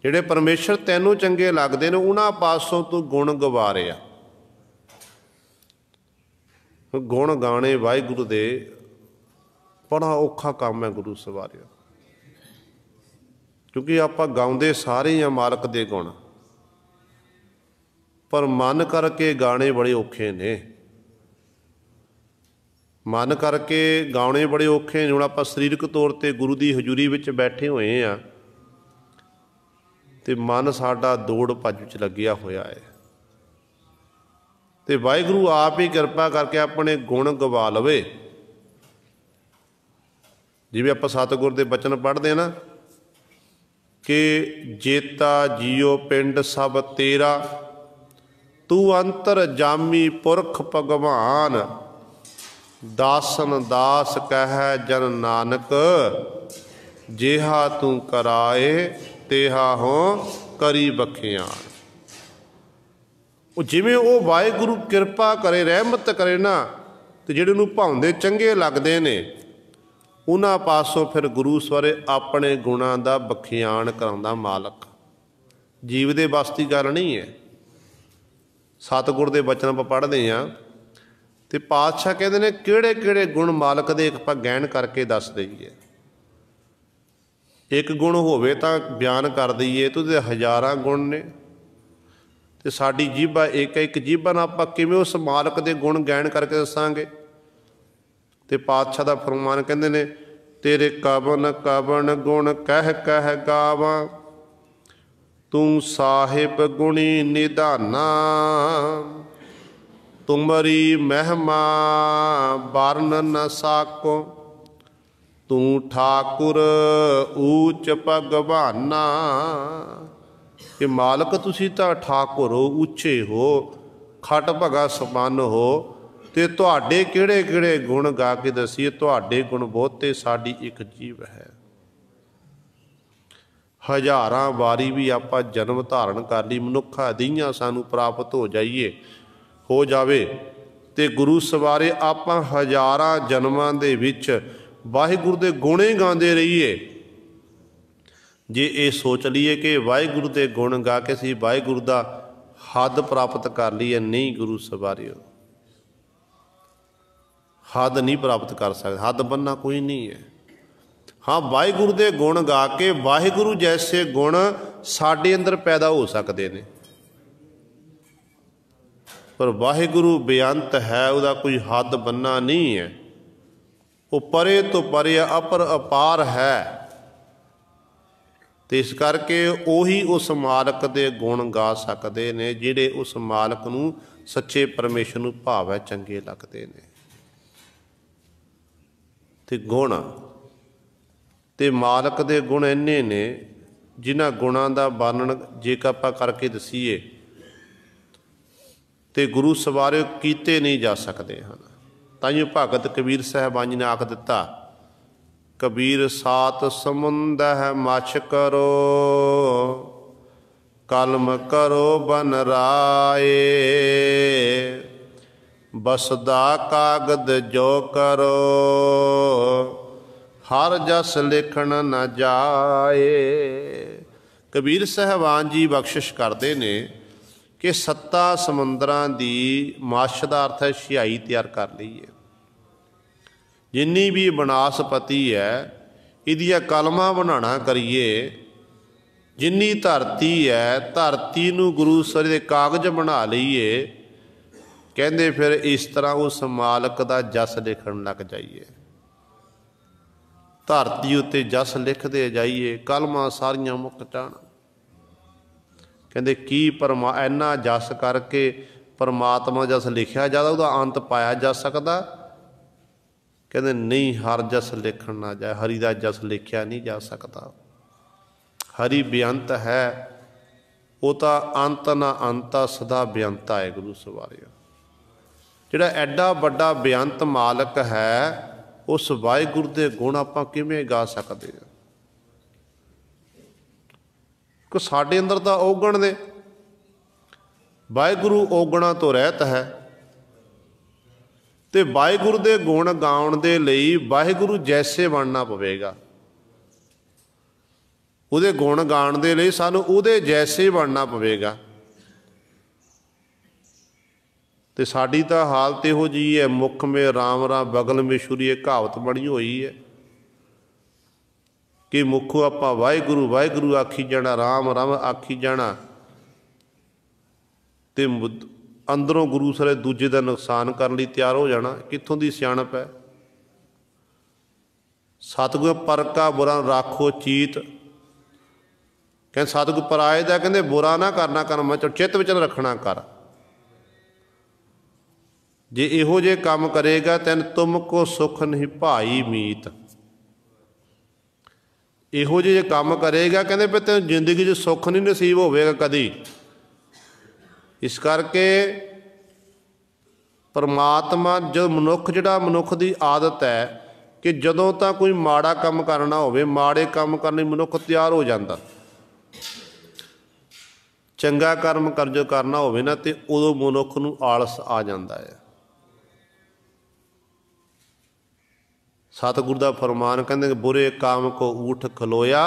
ਜਿਹੜੇ ਪਰਮੇਸ਼ਰ ਤੈਨੂੰ ਚੰਗੇ ਲੱਗਦੇ ਨੇ ਉਹਨਾਂ ਪਾਸੋਂ ਤੂੰ ਗੁਣ ਗਵਾ ਰਿਹਾ। ਗੁਣ ਗਾਣੇ ਵਾਹਿਗੁਰੂ ਦੇ ਬੜਾ ਔਖਾ ਕੰਮ ਹੈ ਗੁਰੂ ਸਵਾਰਿਆ, ਕਿਉਂਕਿ ਆਪਾਂ ਗਾਉਂਦੇ ਸਾਰੇ ਹਾਂ ਮਾਲਕ ਦੇ ਗੁਣ, ਪਰ ਮਨ ਕਰਕੇ ਗਾਣੇ ਬੜੇ ਔਖੇ ਨੇ। ਮਨ ਕਰਕੇ ਗਾਉਣੇ ਬੜੇ ਔਖੇ ਨੇ। ਹੁਣ ਆਪਾਂ ਸਰੀਰਕ ਤੌਰ 'ਤੇ ਗੁਰੂ ਦੀ ਹਜ਼ੂਰੀ ਵਿੱਚ ਬੈਠੇ ਹੋਏ ਹਾਂ ਅਤੇ ਮਨ ਸਾਡਾ ਦੌੜ ਭੱਜ ਵਿੱਚ ਲੱਗਿਆ ਹੋਇਆ ਹੈ, ਅਤੇ ਵਾਹਿਗੁਰੂ ਆਪ ਹੀ ਕਿਰਪਾ ਕਰਕੇ ਆਪਣੇ ਗੁਣ ਗਵਾ ਲਵੇ। ਜਿਵੇਂ ਆਪਾਂ ਸਤਿਗੁਰ ਦੇ ਬਚਨ ਪੜ੍ਹਦੇ ਨਾ ਕਿ ਜੇਤਾ ਜੀਓ ਪਿੰਡ ਸਭ ਤੇਰਾ, ਤੂੰ ਅੰਤਰ ਜਾਮੀ ਪੁਰਖ ਭਗਵਾਨ, ਦਾਸਨ ਦਾਸ ਕਹਿ ਜਨ ਨਾਨਕ, ਜਿਹਾ ਤੂੰ ਕਰਾਏ ਤੇਹਾ ਹੋ ਕਰੀ ਬਖਿਆਨ। ਉਹ ਜਿਵੇਂ ਉਹ ਵਾਹਿਗੁਰੂ ਕਿਰਪਾ ਕਰੇ, ਰਹਿਮਤ ਕਰੇ ਨਾ, ਤੇ ਜਿਹੜੇ ਉਹਨੂੰ ਭਾਉਂਦੇ ਚੰਗੇ ਲੱਗਦੇ ਨੇ ਉਹਨਾਂ ਪਾਸੋਂ ਫਿਰ ਗੁਰੂ ਸਵਾਰੇ ਆਪਣੇ ਗੁਣਾਂ ਦਾ ਬਖਿਆਨ ਕਰਾਉਂਦਾ ਮਾਲਕ। ਜੀਵ ਦੇ ਵੱਸ ਦੀ ਗੱਲ ਨਹੀਂ ਹੈ। ਸਤਿਗੁਰ ਦੇ ਬਚਨ ਆਪਾਂ ਪੜ੍ਹਦੇ ਹਾਂ ਅਤੇ ਪਾਤਸ਼ਾਹ ਕਹਿੰਦੇ ਨੇ ਕਿਹੜੇ ਕਿਹੜੇ ਗੁਣ ਮਾਲਕ ਦੇ ਆਪਾਂ ਗਹਿਣ ਕਰਕੇ ਦੱਸ ਦਈਏ। ਇੱਕ ਗੁਣ ਹੋਵੇ ਤਾਂ ਬਿਆਨ ਕਰ ਦਈਏ ਤਾਂ ਉਹਦੇ ਹਜ਼ਾਰਾਂ ਗੁਣ ਨੇ, ਅਤੇ ਸਾਡੀ ਜੀਭਾ ਇੱਕ ਜੀਭਾ ਨਾਲ ਆਪਾਂ ਕਿਵੇਂ ਉਸ ਮਾਲਕ ਦੇ ਗੁਣ ਗਹਿਣ ਕਰਕੇ ਦੱਸਾਂਗੇ। ਅਤੇ ਪਾਤਸ਼ਾਹ ਦਾ ਫਰਮਾਨ ਕਹਿੰਦੇ ਨੇ ਤੇਰੇ ਕਵਨ ਕਵਨ ਗੁਣ ਕਹਿ ਕਹਿ ਗਾਵਾਂ, ਤੂੰ ਸਾਹਿਬ ਗੁਣੀ ਨਿਧਾਨਾ, ਤੁਮਰੀ ਮਹਿਮਾ ਵਰਨ ਨ ਸਾਕੋ, ਤੂੰ ਠਾਕੁਰ ਊਚ ਭਗਵਾਨਾ। ਕਿ ਮਾਲਕ ਤੁਸੀਂ ਤਾਂ ਠਾਕੁਰ ਹੋ, ਉੱਚੇ ਹੋ, ਖਟ ਭਗਾ ਸਮਾਨ ਹੋ, ਅਤੇ ਤੁਹਾਡੇ ਕਿਹੜੇ ਕਿਹੜੇ ਗੁਣ ਗਾ ਕੇ ਦੱਸੀਏ। ਤੁਹਾਡੇ ਗੁਣ ਬਹੁਤੇ, ਸਾਡੀ ਇੱਕ ਜੀਵ ਹੈ। ਹਜ਼ਾਰਾਂ ਵਾਰੀ ਵੀ ਆਪਾਂ ਜਨਮ ਧਾਰਨ ਕਰ ਲਈ, ਮਨੁੱਖਾ ਦੀਹਾਂ ਸਾਨੂੰ ਪ੍ਰਾਪਤ ਹੋ ਜਾਵੇ ਅਤੇ ਗੁਰੂ ਸਵਾਰੇ ਆਪਾਂ ਹਜ਼ਾਰਾਂ ਜਨਮਾਂ ਦੇ ਵਿੱਚ ਵਾਹਿਗੁਰੂ ਦੇ ਗੁਣੇ ਗਾਉਂਦੇ ਰਹੀਏ। ਜੇ ਇਹ ਸੋਚ ਲਈਏ ਕਿ ਵਾਹਿਗੁਰੂ ਦੇ ਗੁਣ ਗਾ ਕੇ ਅਸੀਂ ਵਾਹਿਗੁਰੂ ਦਾ ਹੱਦ ਪ੍ਰਾਪਤ ਕਰ ਲਈਏ, ਨਹੀਂ ਗੁਰੂ ਸਵਾਰਿਓ, ਹੱਦ ਨਹੀਂ ਪ੍ਰਾਪਤ ਕਰ ਸਕਦੇ। ਹੱਦ ਬੰਨਾ ਕੋਈ ਨਹੀਂ ਹੈ। ਹਾਂ, ਵਾਹਿਗੁਰੂ ਦੇ ਗੁਣ ਗਾ ਕੇ ਵਾਹਿਗੁਰੂ ਜੈਸੇ ਗੁਣ ਸਾਡੇ ਅੰਦਰ ਪੈਦਾ ਹੋ ਸਕਦੇ ਨੇ, ਪਰ ਵਾਹਿਗੁਰੂ ਬੇਅੰਤ ਹੈ, ਉਹਦਾ ਕੋਈ ਹੱਦ ਬੰਨਾ ਨਹੀਂ ਹੈ। ਉਹ ਪਰੇ ਤੋਂ ਪਰੇ ਅਪਰ ਅਪਾਰ ਹੈ, ਅਤੇ ਇਸ ਕਰਕੇ ਉਹੀ ਉਸ ਮਾਲਕ ਦੇ ਗੁਣ ਗਾ ਸਕਦੇ ਨੇ ਜਿਹੜੇ ਉਸ ਮਾਲਕ ਨੂੰ, ਸੱਚੇ ਪਰਮੇਸ਼ਰ ਨੂੰ ਭਾਵੈ ਚੰਗੇ ਲੱਗਦੇ ਨੇ। ਅਤੇ ਗੁਣ ਅਤੇ ਮਾਲਕ ਦੇ ਗੁਣ ਇੰਨੇ ਨੇ ਜਿਨ੍ਹਾਂ ਗੁਣਾਂ ਦਾ ਵਰਣਨ ਜੇਕਰ ਆਪਾਂ ਕਰਕੇ ਦੱਸੀਏ ਅਤੇ ਗੁਰੂ ਸਵਾਰੇ ਕੀਤੇ ਨਹੀਂ ਜਾ ਸਕਦੇ ਹਨ। ਤਾਂਹੀਓ ਭਗਤ ਕਬੀਰ ਸਾਹਿਬਾਨ ਜੀ ਨੇ ਆਖ ਦਿੱਤਾ, ਕਬੀਰ ਸਾਤ ਸਮੁੰਦਹ ਮਛ ਕਰੋ, ਕਲਮ ਕਰੋ ਬਨ ਰਾਏ, ਬਸਦਾ ਕਾਗਦ ਜੋ ਕਰੋ, ਹਰ ਜਸ ਲਿਖਣ ਨ ਜਾਏ। ਕਬੀਰ ਸਾਹਿਬਾਨ ਜੀ ਬਖਸ਼ਿਸ਼ ਕਰਦੇ ਨੇ ਕਿ 7 ਸਮੁੰਦਰਾਂ ਦੀ ਮੱਛ ਦਾ ਅਰਥ ਹੈ ਸਿਹਾਈ ਤਿਆਰ ਕਰ ਲਈ ਹੈ। ਜਿੰਨੀ ਵੀ ਬਨਾਸਪਤੀ ਹੈ ਇਹਦੀਆਂ ਕਲਮਾਂ ਬਣਾਉਣਾ ਕਰੀਏ, ਜਿੰਨੀ ਧਰਤੀ ਹੈ ਧਰਤੀ ਨੂੰ ਗੁਰੂ ਸਰ ਦੇ ਕਾਗਜ਼ ਬਣਾ ਲਈਏ। ਕਹਿੰਦੇ ਫਿਰ ਇਸ ਤਰ੍ਹਾਂ ਉਸ ਮਾਲਕ ਦਾ ਜਸ ਲਿਖਣ ਲੱਗ ਜਾਈਏ, ਧਰਤੀ ਉੱਤੇ ਜਸ ਲਿਖਦੇ ਜਾਈਏ, ਕਲਮਾਂ ਸਾਰੀਆਂ ਮੁੱਕ ਜਾਣ। ਕਹਿੰਦੇ ਕੀ ਇੰਨਾ ਜਸ ਕਰਕੇ ਪਰਮਾਤਮਾ ਜਸ ਲਿਖਿਆ ਜਾਂਦਾ ਉਹਦਾ ਅੰਤ ਪਾਇਆ ਜਾ ਸਕਦਾ? ਕਹਿੰਦੇ ਨਹੀਂ, ਹਰ ਜਸ ਲਿਖਣ ਨਾ ਜਾਏ, ਹਰੀ ਦਾ ਜਸ ਲਿਖਿਆ ਨਹੀਂ ਜਾ ਸਕਦਾ। ਹਰੀ ਬੇਅੰਤ ਹੈ, ਉਹ ਤਾਂ ਅੰਤ ਨਾ ਅੰਤਾ ਸਦਾ ਬੇਅੰਤਾ ਹੈ। ਗੁਰੂ ਸਵਾਰਿਓ, ਜਿਹੜਾ ਐਡਾ ਵੱਡਾ ਬੇਅੰਤ ਮਾਲਕ ਹੈ, ਉਸ ਵਾਹਿਗੁਰੂ ਦੇ ਗੁਣ ਆਪਾਂ ਕਿਵੇਂ ਗਾ ਸਕਦੇ ਹਾਂ? ਕਿ ਸਾਡੇ ਅੰਦਰ ਤਾਂ ਔਗਣ ਨੇ, ਵਾਹਿਗੁਰੂ ਔਗਣਾਂ ਤੋਂ ਰਹਿਤ ਹੈ, ਤੇ ਵਾਹਿਗੁਰੂ ਦੇ ਗੁਣ ਗਾਉਣ ਦੇ ਲਈ ਵਾਹਿਗੁਰੂ ਜੈਸੇ ਬਣਨਾ ਪਵੇਗਾ। ਉਹਦੇ ਗੁਣ ਗਾਉਣ ਦੇ ਲਈ ਸਾਨੂੰ ਉਹਦੇ ਜੈਸੇ ਬਣਨਾ ਪਵੇਗਾ। ਤੇ ਸਾਡੀ ਤਾਂ ਹਾਲਤ ਇਹੋ ਜਿਹੀ ਹੈ, ਮੁੱਖ ਮੇ ਰਾਮ ਰਾਮ ਬਗਲ ਮੇ ਛੁਰੀ, ਇਹ ਕਹਾਵਤ ਬਣੀ ਹੋਈ ਹੈ ਕਿ ਮੁੱਖੋਂ ਆਪਾਂ ਵਾਹਿਗੁਰੂ ਵਾਹਿਗੁਰੂ ਆਖੀ ਜਾਣਾ, ਰਾਮ ਰਾਮ ਆਖੀ ਜਾਣਾ, ਤੇ ਅੰਦਰੋਂ ਗੁਰੂ ਸਾਰੇ ਦੂਜੇ ਦਾ ਨੁਕਸਾਨ ਕਰਨ ਲਈ ਤਿਆਰ ਹੋ ਜਾਣਾ। ਕਿੱਥੋਂ ਦੀ ਸਿਆਣਪ ਹੈ? ਸਤਿਗੁਰ ਪਰ ਕਾ ਬੁਰਾ ਰਾਖੋ ਚੀਤ, ਕਹਿੰਦੇ ਸਤਿਗੁਰ ਪਰਾਏ ਦਾ ਕਹਿੰਦੇ ਬੁਰਾ ਨਾ ਕਰਨਾ ਕਰਮ ਚਿੱਤ ਵਿੱਚ ਰੱਖਣਾ ਕਰ। ਜੇ ਇਹੋ ਜਿਹੇ ਕੰਮ ਕਰੇਗਾ ਤੈਨ ਤੁਮ ਕੋ ਸੁਖ ਨਹੀਂ ਭਾਈ ਮੀਤ। ਇਹੋ ਜਿਹੇ ਕੰਮ ਕਰੇਗਾ ਕਹਿੰਦੇ ਵੀ ਤੈਨੂੰ ਜ਼ਿੰਦਗੀ 'ਚ ਸੁੱਖ ਨਹੀਂ ਨਸੀਬ ਹੋਵੇਗਾ ਕਦੀ। ਇਸ ਕਰਕੇ ਪਰਮਾਤਮਾ ਜਦੋਂ ਜਿਹੜਾ ਮਨੁੱਖ ਦੀ ਆਦਤ ਹੈ ਕਿ ਜਦੋਂ ਤਾਂ ਕੋਈ ਮਾੜਾ ਕੰਮ ਕਰਨਾ ਹੋਵੇ, ਮਾੜੇ ਕੰਮ ਕਰਨ ਲਈ ਮਨੁੱਖ ਤਿਆਰ ਹੋ ਜਾਂਦਾ। ਚੰਗਾ ਕਰਮ ਜੋ ਕਰਨਾ ਹੋਵੇ ਨਾ, ਤੇ ਉਦੋਂ ਮਨੁੱਖ ਨੂੰ ਆਲਸ ਆ ਜਾਂਦਾ ਹੈ। ਸਤਿਗੁਰ ਦਾ ਫਰਮਾਨ ਕਹਿੰਦੇ ਬੁਰੇ ਕਾਮ ਕੋ ਊਠ ਖਲੋਇਆ,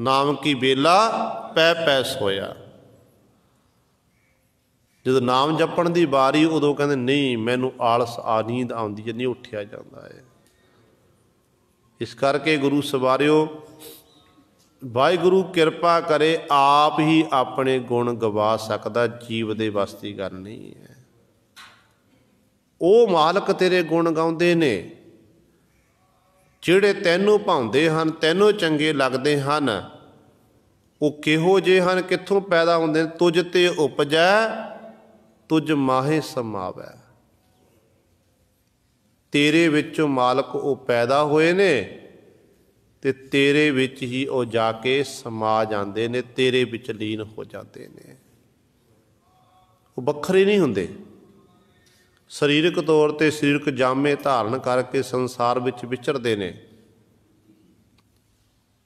ਨਾਮ ਕੀ ਬੇਲਾ ਪੈ ਪੈ ਸੋਇਆ। ਜਦੋਂ ਨਾਮ ਜਪਣ ਦੀ ਵਾਰੀ, ਉਦੋਂ ਕਹਿੰਦੇ ਨਹੀਂ, ਮੈਨੂੰ ਆਲਸ ਨੀਂਦ ਆਉਂਦੀ ਹੈ, ਨਹੀਂ ਉੱਠਿਆ ਜਾਂਦਾ ਹੈ। ਇਸ ਕਰਕੇ ਗੁਰੂ ਸਵਾਰਿਓ, ਵਾਹਿਗੁਰੂ ਕਿਰਪਾ ਕਰੇ, ਆਪ ਹੀ ਆਪਣੇ ਗੁਣ ਗਵਾ ਸਕਦਾ, ਜੀਵ ਦੇ ਵੱਸ ਦੀ ਗੱਲ ਨਹੀਂ ਹੈ। ਉਹ ਮਾਲਕ ਤੇਰੇ ਗੁਣ ਗਾਉਂਦੇ ਨੇ ਜਿਹੜੇ ਤੈਨੂੰ ਭਾਉਂਦੇ ਹਨ, ਤੈਨੂੰ ਚੰਗੇ ਲੱਗਦੇ ਹਨ। ਉਹ ਕਿਹੋ ਜਿਹੇ ਹਨ, ਕਿੱਥੋਂ ਪੈਦਾ ਹੁੰਦੇ ਨੇ? ਤੁਝ ਤੇ ਉਪਜੈ ਤੁਝ ਮਾਹੇ ਸਮਾਵੈ। ਤੇਰੇ ਵਿੱਚੋਂ ਮਾਲਕ ਉਹ ਪੈਦਾ ਹੋਏ ਨੇ, ਤੇ ਤੇਰੇ ਵਿੱਚ ਹੀ ਉਹ ਜਾ ਕੇ ਸਮਾ ਜਾਂਦੇ ਨੇ, ਤੇਰੇ ਵਿੱਚ ਲੀਨ ਹੋ ਜਾਂਦੇ ਨੇ। ਉਹ ਵੱਖਰੇ ਨਹੀਂ ਹੁੰਦੇ। ਸਰੀਰਕ ਤੌਰ 'ਤੇ ਸਰੀਰਕ ਜਾਮੇ ਧਾਰਨ ਕਰਕੇ ਸੰਸਾਰ ਵਿੱਚ ਵਿਚਰਦੇ ਨੇ,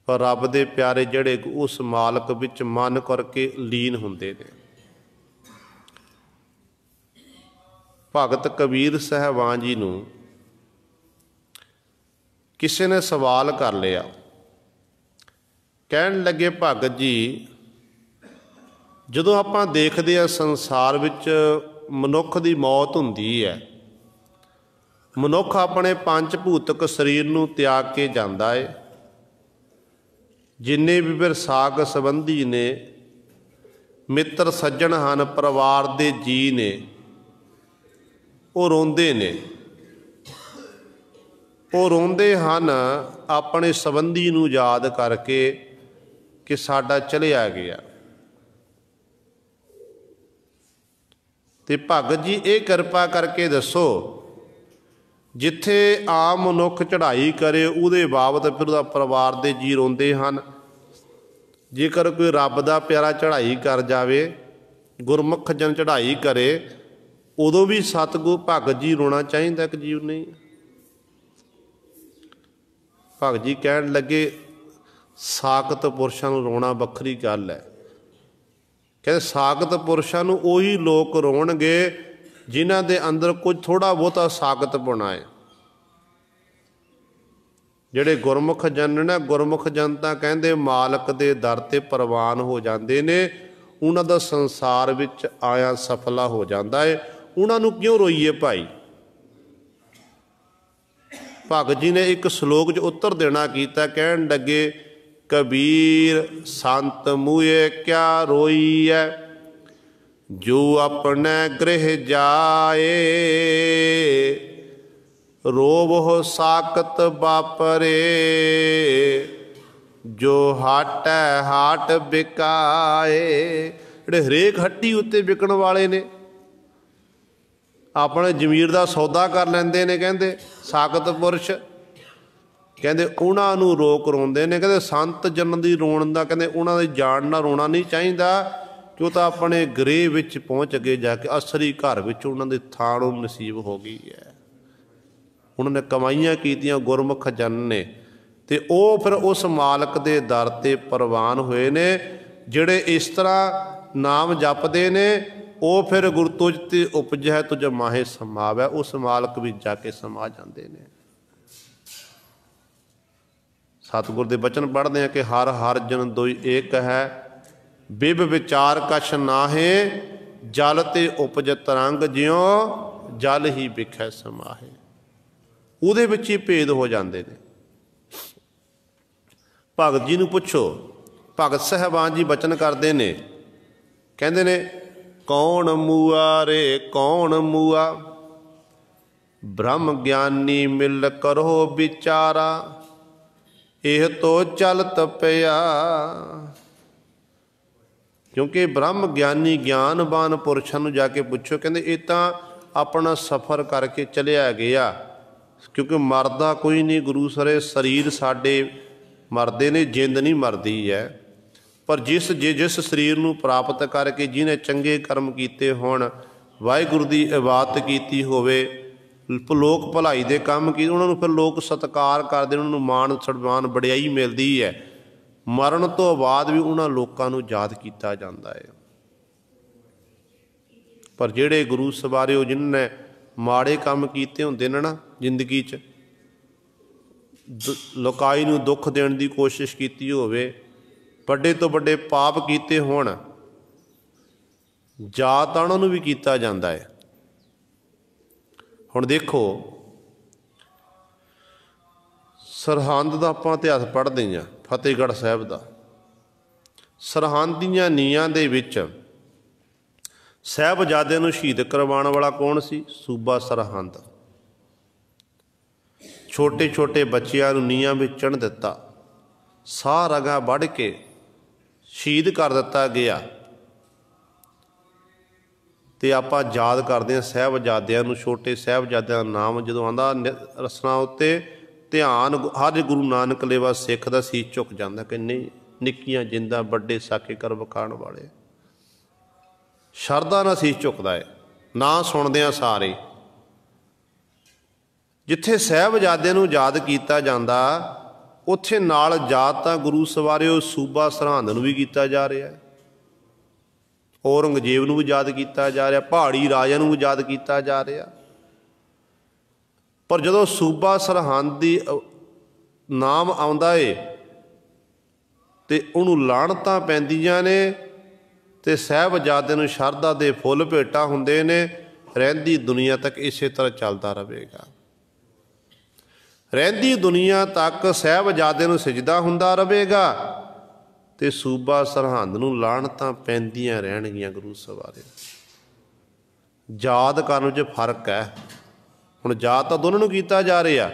ਪਰ ਰੱਬ ਦੇ ਪਿਆਰੇ ਜਿਹੜੇ ਉਸ ਮਾਲਕ ਵਿੱਚ ਮਨ ਕਰਕੇ ਲੀਨ ਹੁੰਦੇ ਨੇ। ਭਗਤ ਕਬੀਰ ਸਾਹਿਬਾਨ ਜੀ ਨੂੰ ਕਿਸੇ ਨੇ ਸਵਾਲ ਕਰ ਲਿਆ। ਕਹਿਣ ਲੱਗੇ, ਭਗਤ ਜੀ, ਜਦੋਂ ਆਪਾਂ ਦੇਖਦੇ ਹਾਂ ਸੰਸਾਰ ਵਿੱਚ ਮਨੁੱਖ ਦੀ ਮੌਤ ਹੁੰਦੀ ਹੈ, ਮਨੁੱਖ ਆਪਣੇ ਪੰਜ ਭੂਤਕ ਸਰੀਰ ਨੂੰ ਤਿਆਗ ਕੇ ਜਾਂਦਾ ਹੈ। ਜਿੰਨੇ ਵੀ ਫਿਰ ਸਾਕ ਸੰਬੰਧੀ ਨੇ, ਮਿੱਤਰ ਸੱਜਣ ਹਨ, ਪਰਿਵਾਰ ਦੇ ਜੀਅ ਨੇ, ਉਹ ਰੋਂਦੇ ਨੇ। ਉਹ ਰੋਂਦੇ ਹਨ ਆਪਣੇ ਸੰਬੰਧੀ ਨੂੰ ਯਾਦ ਕਰਕੇ ਕਿ ਸਾਡਾ ਚਲਿਆ ਗਿਆ। ਤੇ ਭਗਤ ਜੀ, ਇਹ ਕਿਰਪਾ ਕਰਕੇ ਦੱਸੋ, ਜਿੱਥੇ ਆਮ ਮਨੁੱਖ ਚੜ੍ਹਾਈ ਕਰੇ ਉਹਦੇ ਬਾਬਤ ਫਿਰ ਉਹਦਾ ਪਰਿਵਾਰ ਦੇ ਜੀਅ ਰੋਂਦੇ ਹਨ। ਜੇਕਰ ਕੋਈ ਰੱਬ ਦਾ ਪਿਆਰਾ ਚੜ੍ਹਾਈ ਕਰ ਜਾਵੇ, ਗੁਰਮੁਖ ਜਨ ਚੜ੍ਹਾਈ ਕਰੇ, ਉਦੋਂ ਵੀ ਸਤਿਗੁਰੂ ਭਗਤ ਜੀ ਰੋਣਾ ਚਾਹੀਦਾ ਕਿ ਜੀਵ ਨਹੀਂ? ਭਗਤ ਜੀ ਕਹਿਣ ਲੱਗੇ, ਸਾਕਤ ਪੁਰਸ਼ਾਂ ਨੂੰ ਰੋਣਾ ਵੱਖਰੀ ਗੱਲ ਹੈ। ਕਹਿੰਦੇ ਸਾਕਤ ਪੁਰਸ਼ਾਂ ਨੂੰ ਉਹੀ ਲੋਕ ਰੋਣਗੇ ਜਿਨ੍ਹਾਂ ਦੇ ਅੰਦਰ ਕੁਝ ਥੋੜ੍ਹਾ ਬਹੁਤਾ ਸਾਕਤ ਪੁਣਾ ਹੈ। ਜਿਹੜੇ ਗੁਰਮੁਖ ਜਨ ਨੇ, ਗੁਰਮੁਖ ਜਨ ਤਾਂ ਕਹਿੰਦੇ ਮਾਲਕ ਦੇ ਦਰ 'ਤੇ ਪ੍ਰਵਾਨ ਹੋ ਜਾਂਦੇ ਨੇ, ਉਹਨਾਂ ਦਾ ਸੰਸਾਰ ਵਿੱਚ ਆਇਆ ਸਫਲਾ ਹੋ ਜਾਂਦਾ ਹੈ। ਉਹਨਾਂ ਨੂੰ ਕਿਉਂ ਰੋਈਏ ਭਾਈ? ਭਗਤ ਜੀ ਨੇ ਇੱਕ ਸ਼ਲੋਕ 'ਚ ਉੱਤਰ ਦੇਣਾ ਕੀਤਾ। ਕਹਿਣ ਲੱਗੇ, ਕਬੀਰ ਸੰਤ ਮੂਏ ਕਿਆ ਰੋਈਐ, ਜੋ ਆਪਣੇ ਗ੍ਰਹਿ ਜਾਏ, ਰੋਵਹੁ ਸਾਕਤ ਬਾਪਰੇ, ਜੋ ਹਾਟੈ ਹਾਟ ਬਿਕਾਏ, ਜਿਹੜੇ ਹਰੇਕ ਹੱਟੀ ਉੱਤੇ ਵਿਕਣ ਵਾਲੇ ਨੇ, ਆਪਣੇ ਜ਼ਮੀਰ ਦਾ ਸੌਦਾ ਕਰ ਲੈਂਦੇ ਨੇ, ਕਹਿੰਦੇ ਸਾਖਤ ਪੁਰਸ਼, ਕਹਿੰਦੇ ਉਹਨਾਂ ਨੂੰ ਰੋਕ ਰੋਂਦੇ ਨੇ। ਕਹਿੰਦੇ ਸੰਤ ਜਨ ਦੀ ਰੋਣ ਦਾ, ਕਹਿੰਦੇ ਉਹਨਾਂ ਦੀ ਜਾਣ ਨਾਲ ਰੋਣਾ ਨਹੀਂ ਚਾਹੀਦਾ, ਕਿ ਉਹ ਤਾਂ ਆਪਣੇ ਗ੍ਰਹਿ ਵਿੱਚ ਪਹੁੰਚ ਕੇ ਜਾ ਕੇ ਅਸਲੀ ਘਰ ਵਿੱਚ ਉਹਨਾਂ ਦੀ ਥਾਂ ਨੂੰ ਨਸੀਬ ਹੋ ਗਈ ਹੈ। ਉਹਨਾਂ ਨੇ ਕਮਾਈਆਂ ਕੀਤੀਆਂ ਗੁਰਮੁਖ ਜਨ ਨੇ, ਅਤੇ ਉਹ ਫਿਰ ਉਸ ਮਾਲਕ ਦੇ ਦਰ 'ਤੇ ਪ੍ਰਵਾਨ ਹੋਏ ਨੇ। ਜਿਹੜੇ ਇਸ ਤਰ੍ਹਾਂ ਨਾਮ ਜਪਦੇ ਨੇ, ਉਹ ਫਿਰ ਗੁਰ ਤੁਝ ਤੇ ਉਪਜੈ ਤੁਝ ਮਾਹੇ ਸਮਾਵੈ, ਉਸ ਮਾਲਕ ਵਿੱਚ ਜਾ ਕੇ ਸਮਾ ਜਾਂਦੇ ਨੇ। ਸਤਿਗੁਰ ਦੇ ਬਚਨ ਪੜ੍ਹਦੇ ਹਾਂ ਕਿ ਹਰ ਹਰ ਜਨ ਦੋਈ ਏਕ ਹੈ, ਬਿਬ ਵਿਚਾਰ ਕਛ ਨਾਹੇ, ਜਲ ਤੇ ਉਪਜ ਤਰੰਗ, ਜਿਉ ਜਲ ਹੀ ਵਿਖੈ ਸਮਾਹੇ। ਉਹਦੇ ਵਿੱਚ ਹੀ ਭੇਦ ਹੋ ਜਾਂਦੇ ਨੇ। ਭਗਤ ਜੀ ਨੂੰ ਪੁੱਛੋ, ਭਗਤ ਸਾਹਿਬਾਨ ਜੀ ਬਚਨ ਕਰਦੇ ਨੇ, ਕਹਿੰਦੇ ਨੇ ਕੌਣ ਮੂਆ ਰੇ ਕੌਣ ਮੂਆ, ਬ੍ਰਹਮ ਗਿਆਨੀ ਮਿਲ ਕਰੋ ਵਿਚਾਰਾ, ਇਹ ਤੋ ਚਲਤ ਪਿਆ। ਕਿਉਂਕਿ ਬ੍ਰਹਮ ਗਿਆਨੀ ਗਿਆਨਵਾਨ ਪੁਰਸ਼ਾਂ ਨੂੰ ਜਾ ਕੇ ਪੁੱਛੋ, ਕਹਿੰਦੇ ਇਹ ਤਾਂ ਆਪਣਾ ਸਫ਼ਰ ਕਰਕੇ ਚਲਿਆ ਗਿਆ, ਕਿਉਂਕਿ ਮਰਦਾ ਕੋਈ ਨਹੀਂ ਗੁਰੂ ਸਰੇ, ਸਰੀਰ ਸਾਡੇ ਮਰਦੇ ਨੇ, ਜਿੰਦ ਨਹੀਂ ਮਰਦੀ ਹੈ। ਪਰ ਜਿਸ ਸਰੀਰ ਨੂੰ ਪ੍ਰਾਪਤ ਕਰਕੇ ਜਿਹਨੇ ਚੰਗੇ ਕਰਮ ਕੀਤੇ ਹੋਣ, ਵਾਹਿਗੁਰੂ ਦੀ ਇਬਾਦਤ ਕੀਤੀ ਹੋਵੇ, ਲੋਕ ਭਲਾਈ ਦੇ ਕੰਮ ਕੀਤੇ, ਉਹਨਾਂ ਨੂੰ ਫਿਰ ਲੋਕ ਸਤਿਕਾਰ ਕਰਦੇ, ਉਹਨਾਂ ਨੂੰ ਮਾਣ ਸਨਮਾਨ ਵਡਿਆਈ ਮਿਲਦੀ ਹੈ। ਮਰਨ ਤੋਂ ਬਾਅਦ ਵੀ ਉਹਨਾਂ ਲੋਕਾਂ ਨੂੰ ਯਾਦ ਕੀਤਾ ਜਾਂਦਾ ਹੈ। ਪਰ ਜਿਹੜੇ ਗੁਰੂ ਸਵਾਰਿਓ ਜਿਨ੍ਹਾਂ ਨੇ ਮਾੜੇ ਕੰਮ ਕੀਤੇ ਹੁੰਦੇ ਨੇ ਨਾ ਜ਼ਿੰਦਗੀ 'ਚ, ਲੋਕਾਈ ਨੂੰ ਦੁੱਖ ਦੇਣ ਦੀ ਕੋਸ਼ਿਸ਼ ਕੀਤੀ ਹੋਵੇ, ਵੱਡੇ ਤੋਂ ਵੱਡੇ ਪਾਪ ਕੀਤੇ ਹੋਣ, ਯਾਦ ਤਾਂ ਉਹਨਾਂ ਨੂੰ ਵੀ ਕੀਤਾ ਜਾਂਦਾ ਹੈ। ਹੁਣ ਦੇਖੋ, ਸਰਹੰਦ ਦਾ ਆਪਾਂ ਇਤਿਹਾਸ ਪੜ੍ਹਦੇ ਹਾਂ, ਫਤਿਹਗੜ੍ਹ ਸਾਹਿਬ ਦਾ। ਸਰਹੰਦ ਦੀਆਂ ਨੀਹਾਂ ਦੇ ਵਿੱਚ ਸਾਹਿਬਜ਼ਾਦਿਆਂ ਨੂੰ ਸ਼ਹੀਦ ਕਰਵਾਉਣ ਵਾਲਾ ਕੌਣ ਸੀ? ਸੂਬਾ ਸਰਹੰਦ। ਛੋਟੇ ਛੋਟੇ ਬੱਚਿਆਂ ਨੂੰ ਨੀਹਾਂ ਵਿੱਚ ਚਿਣ ਦਿੱਤਾ, ਸਾਹ ਰਗਾਂ ਵੱਢ ਕੇ ਸ਼ਹੀਦ ਕਰ ਦਿੱਤਾ ਗਿਆ। ਅਤੇ ਆਪਾਂ ਯਾਦ ਕਰਦੇ ਹਾਂ ਸਾਹਿਬਜ਼ਾਦਿਆਂ ਨੂੰ, ਛੋਟੇ ਸਾਹਿਬਜ਼ਾਦਿਆਂ ਦਾ ਨਾਮ ਜਦੋਂ ਆਉਂਦਾ ਰਸਨਾ ਉੱਤੇ, ਧਿਆਨ ਹਰ ਗੁਰੂ ਨਾਨਕ ਲੇਵਾ ਸਿੱਖ ਦਾ ਸੀਸ ਝੁਕ ਜਾਂਦਾ ਕਿ ਨਹੀਂ, ਨਿੱਕੀਆਂ ਜਿੰਦਾਂ ਵੱਡੇ ਸਾਕੇ ਕਰ ਵਿਖਾਉਣ ਵਾਲੇ। ਸ਼ਰਧਾ ਨਾਲ ਸੀਸ ਝੁਕਦਾ ਹੈ, ਨਾ ਸੁਣਦਿਆਂ ਸਾਰੇ। ਜਿੱਥੇ ਸਾਹਿਬਜ਼ਾਦਿਆਂ ਨੂੰ ਯਾਦ ਕੀਤਾ ਜਾਂਦਾ, ਉੱਥੇ ਨਾਲ ਯਾਦ ਤਾਂ ਗੁਰੂ ਸਵਾਰਿਓ ਸੂਬਾ ਸਰਹੰਦ ਨੂੰ ਵੀ ਕੀਤਾ ਜਾ ਰਿਹਾ ਹੈ, ਔਰੰਗਜ਼ੇਬ ਨੂੰ ਵੀ ਯਾਦ ਕੀਤਾ ਜਾ ਰਿਹਾ, ਪਹਾੜੀ ਰਾਜਿਆਂ ਨੂੰ ਵੀ ਯਾਦ ਕੀਤਾ ਜਾ ਰਿਹਾ। ਪਰ ਜਦੋਂ ਸੂਬਾ ਸਰਹੰਦ ਦੀ ਨਾਮ ਆਉਂਦਾ ਏ ਅਤੇ ਉਹਨੂੰ ਲਾਹਣਤਾਂ ਪੈਂਦੀਆਂ ਨੇ, ਅਤੇ ਸਾਹਿਬਜ਼ਾਦਿਆਂ ਨੂੰ ਸ਼ਰਧਾ ਦੇ ਫੁੱਲ ਭੇਟਾਂ ਹੁੰਦੇ ਨੇ। ਰਹਿੰਦੀ ਦੁਨੀਆ ਤੱਕ ਇਸੇ ਤਰ੍ਹਾਂ ਚੱਲਦਾ ਰਹੇਗਾ। ਰਹਿੰਦੀ ਦੁਨੀਆ ਤੱਕ ਸਾਹਿਬਜ਼ਾਦਿਆਂ ਨੂੰ ਸਜਦਾ ਹੁੰਦਾ ਰਹੇਗਾ, ਅਤੇ ਸੂਬਾ ਸਰਹੰਦ ਨੂੰ ਲਾਹਣਤਾਂ ਪੈਂਦੀਆਂ ਰਹਿਣਗੀਆਂ। ਗੁਰੂ ਸਵਾਰੇ ਯਾਦ ਕਰਨ 'ਚ ਫਰਕ ਹੈ। ਹੁਣ ਯਾਦ ਤਾਂ ਦੋਨਾਂ ਨੂੰ ਕੀਤਾ ਜਾ ਰਿਹਾ,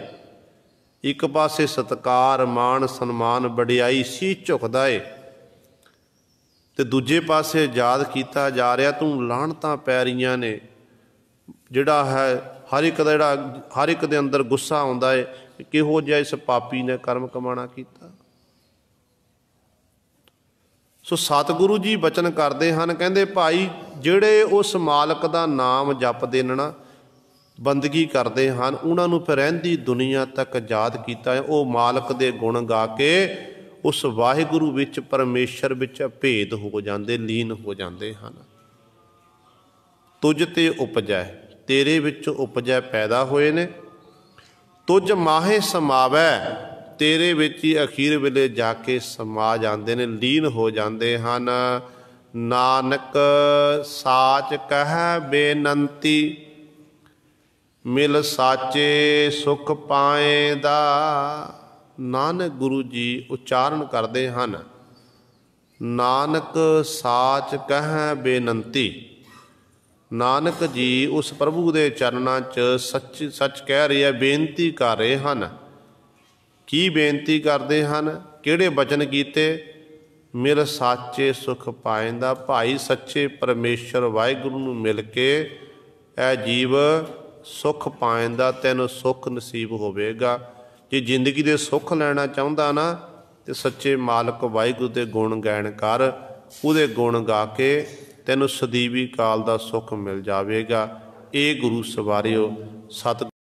ਇੱਕ ਪਾਸੇ ਸਤਿਕਾਰ ਮਾਣ ਸਨਮਾਨ ਵਡਿਆਈ ਸੀਸ ਝੁਕਦਾ ਏ, ਅਤੇ ਦੂਜੇ ਪਾਸੇ ਯਾਦ ਕੀਤਾ ਜਾ ਰਿਹਾ ਤੂੰ ਲਾਹਣਤਾਂ ਪੈ ਰਹੀਆਂ ਨੇ। ਜਿਹੜਾ ਹੈ ਹਰ ਇੱਕ ਦੇ ਅੰਦਰ ਗੁੱਸਾ ਆਉਂਦਾ ਏ ਕਿ ਕਿਹੋ ਜਿਹਾ ਇਸ ਪਾਪੀ ਨੇ ਕਰਮ ਕਮਾਣਾ ਕੀਤਾ। ਸੋ ਸਤਿਗੁਰੂ ਜੀ ਬਚਨ ਕਰਦੇ ਹਨ, ਕਹਿੰਦੇ ਭਾਈ ਜਿਹੜੇ ਉਸ ਮਾਲਕ ਦਾ ਨਾਮ ਜਪਦੇ ਨੇ ਨਾ, ਬੰਦਗੀ ਕਰਦੇ ਹਨ, ਉਹਨਾਂ ਨੂੰ ਫਿਰ ਰਹਿੰਦੀ ਦੁਨੀਆ ਤੱਕ ਯਾਦ ਕੀਤਾ। ਉਹ ਮਾਲਕ ਦੇ ਗੁਣ ਗਾ ਕੇ ਉਸ ਵਾਹਿਗੁਰੂ ਵਿੱਚ, ਪਰਮੇਸ਼ਰ ਵਿੱਚ ਭੇਦ ਹੋ ਜਾਂਦੇ, ਲੀਨ ਹੋ ਜਾਂਦੇ ਹਨ। ਤੁਝ ਤੇ ਉਪਜੈ, ਤੇਰੇ ਵਿੱਚ ਉਪਜੈ ਪੈਦਾ ਹੋਏ ਨੇ। ਤੁਝ ਮਾਹੇ ਸਮਾਵੈ, ਤੇਰੇ ਵਿੱਚ ਹੀ ਅਖੀਰ ਵੇਲੇ ਜਾ ਕੇ ਸਮਾ ਜਾਂਦੇ ਨੇ, ਲੀਨ ਹੋ ਜਾਂਦੇ ਹਨ। ਨਾਨਕ ਸਾਚ ਕਹਿ ਬੇਨੰਤੀ, ਮਿਲ ਸਾਚੇ ਸੁਖ ਪਾਏ ਦਾ। ਨਾਨਕ ਗੁਰੂ ਜੀ ਉਚਾਰਨ ਕਰਦੇ ਹਨ, ਨਾਨਕ ਸਾਚ ਕਹਿ ਬੇਨੰਤੀ। ਨਾਨਕ ਜੀ ਉਸ ਪ੍ਰਭੂ ਦੇ ਚਰਨਾਂ 'ਚ ਸੱਚ ਕਹਿ ਰਹੇ ਆ, ਬੇਨਤੀ ਕਰ ਰਹੇ ਹਨ। ਕੀ ਬੇਨਤੀ ਕਰਦੇ ਹਨ? ਕਿਹੜੇ ਬਚਨ ਕੀਤੇ? ਮਿਲ ਸਾਚੇ ਸੁਖ ਪਾਇੰਦਾ। ਭਾਈ ਸੱਚੇ ਪਰਮੇਸ਼ਰ ਵਾਹਿਗੁਰੂ ਨੂੰ ਮਿਲ ਕੇ ਇਹ ਜੀਵ ਸੁਖ ਪਾਇੰਦਾ, ਤੈਨੂੰ ਸੁਖ ਨਸੀਬ ਹੋਵੇਗਾ। ਜੇ ਜ਼ਿੰਦਗੀ ਦੇ ਸੁੱਖ ਲੈਣਾ ਚਾਹੁੰਦਾ ਨਾ ਤੇ ਸੱਚੇ ਮਾਲਕ ਵਾਹਿਗੁਰੂ ਦੇ ਗੁਣ ਗਾਇਨ ਕਰ, ਉਹਦੇ ਗੁਣ ਗਾ ਕੇ ਤੈਨੂੰ ਸਦੀਵੀ ਕਾਲ ਦਾ ਸੁੱਖ ਮਿਲ ਜਾਵੇਗਾ। ਇਹ ਗੁਰੂ ਸਵਾਰਿਓ ਸਤ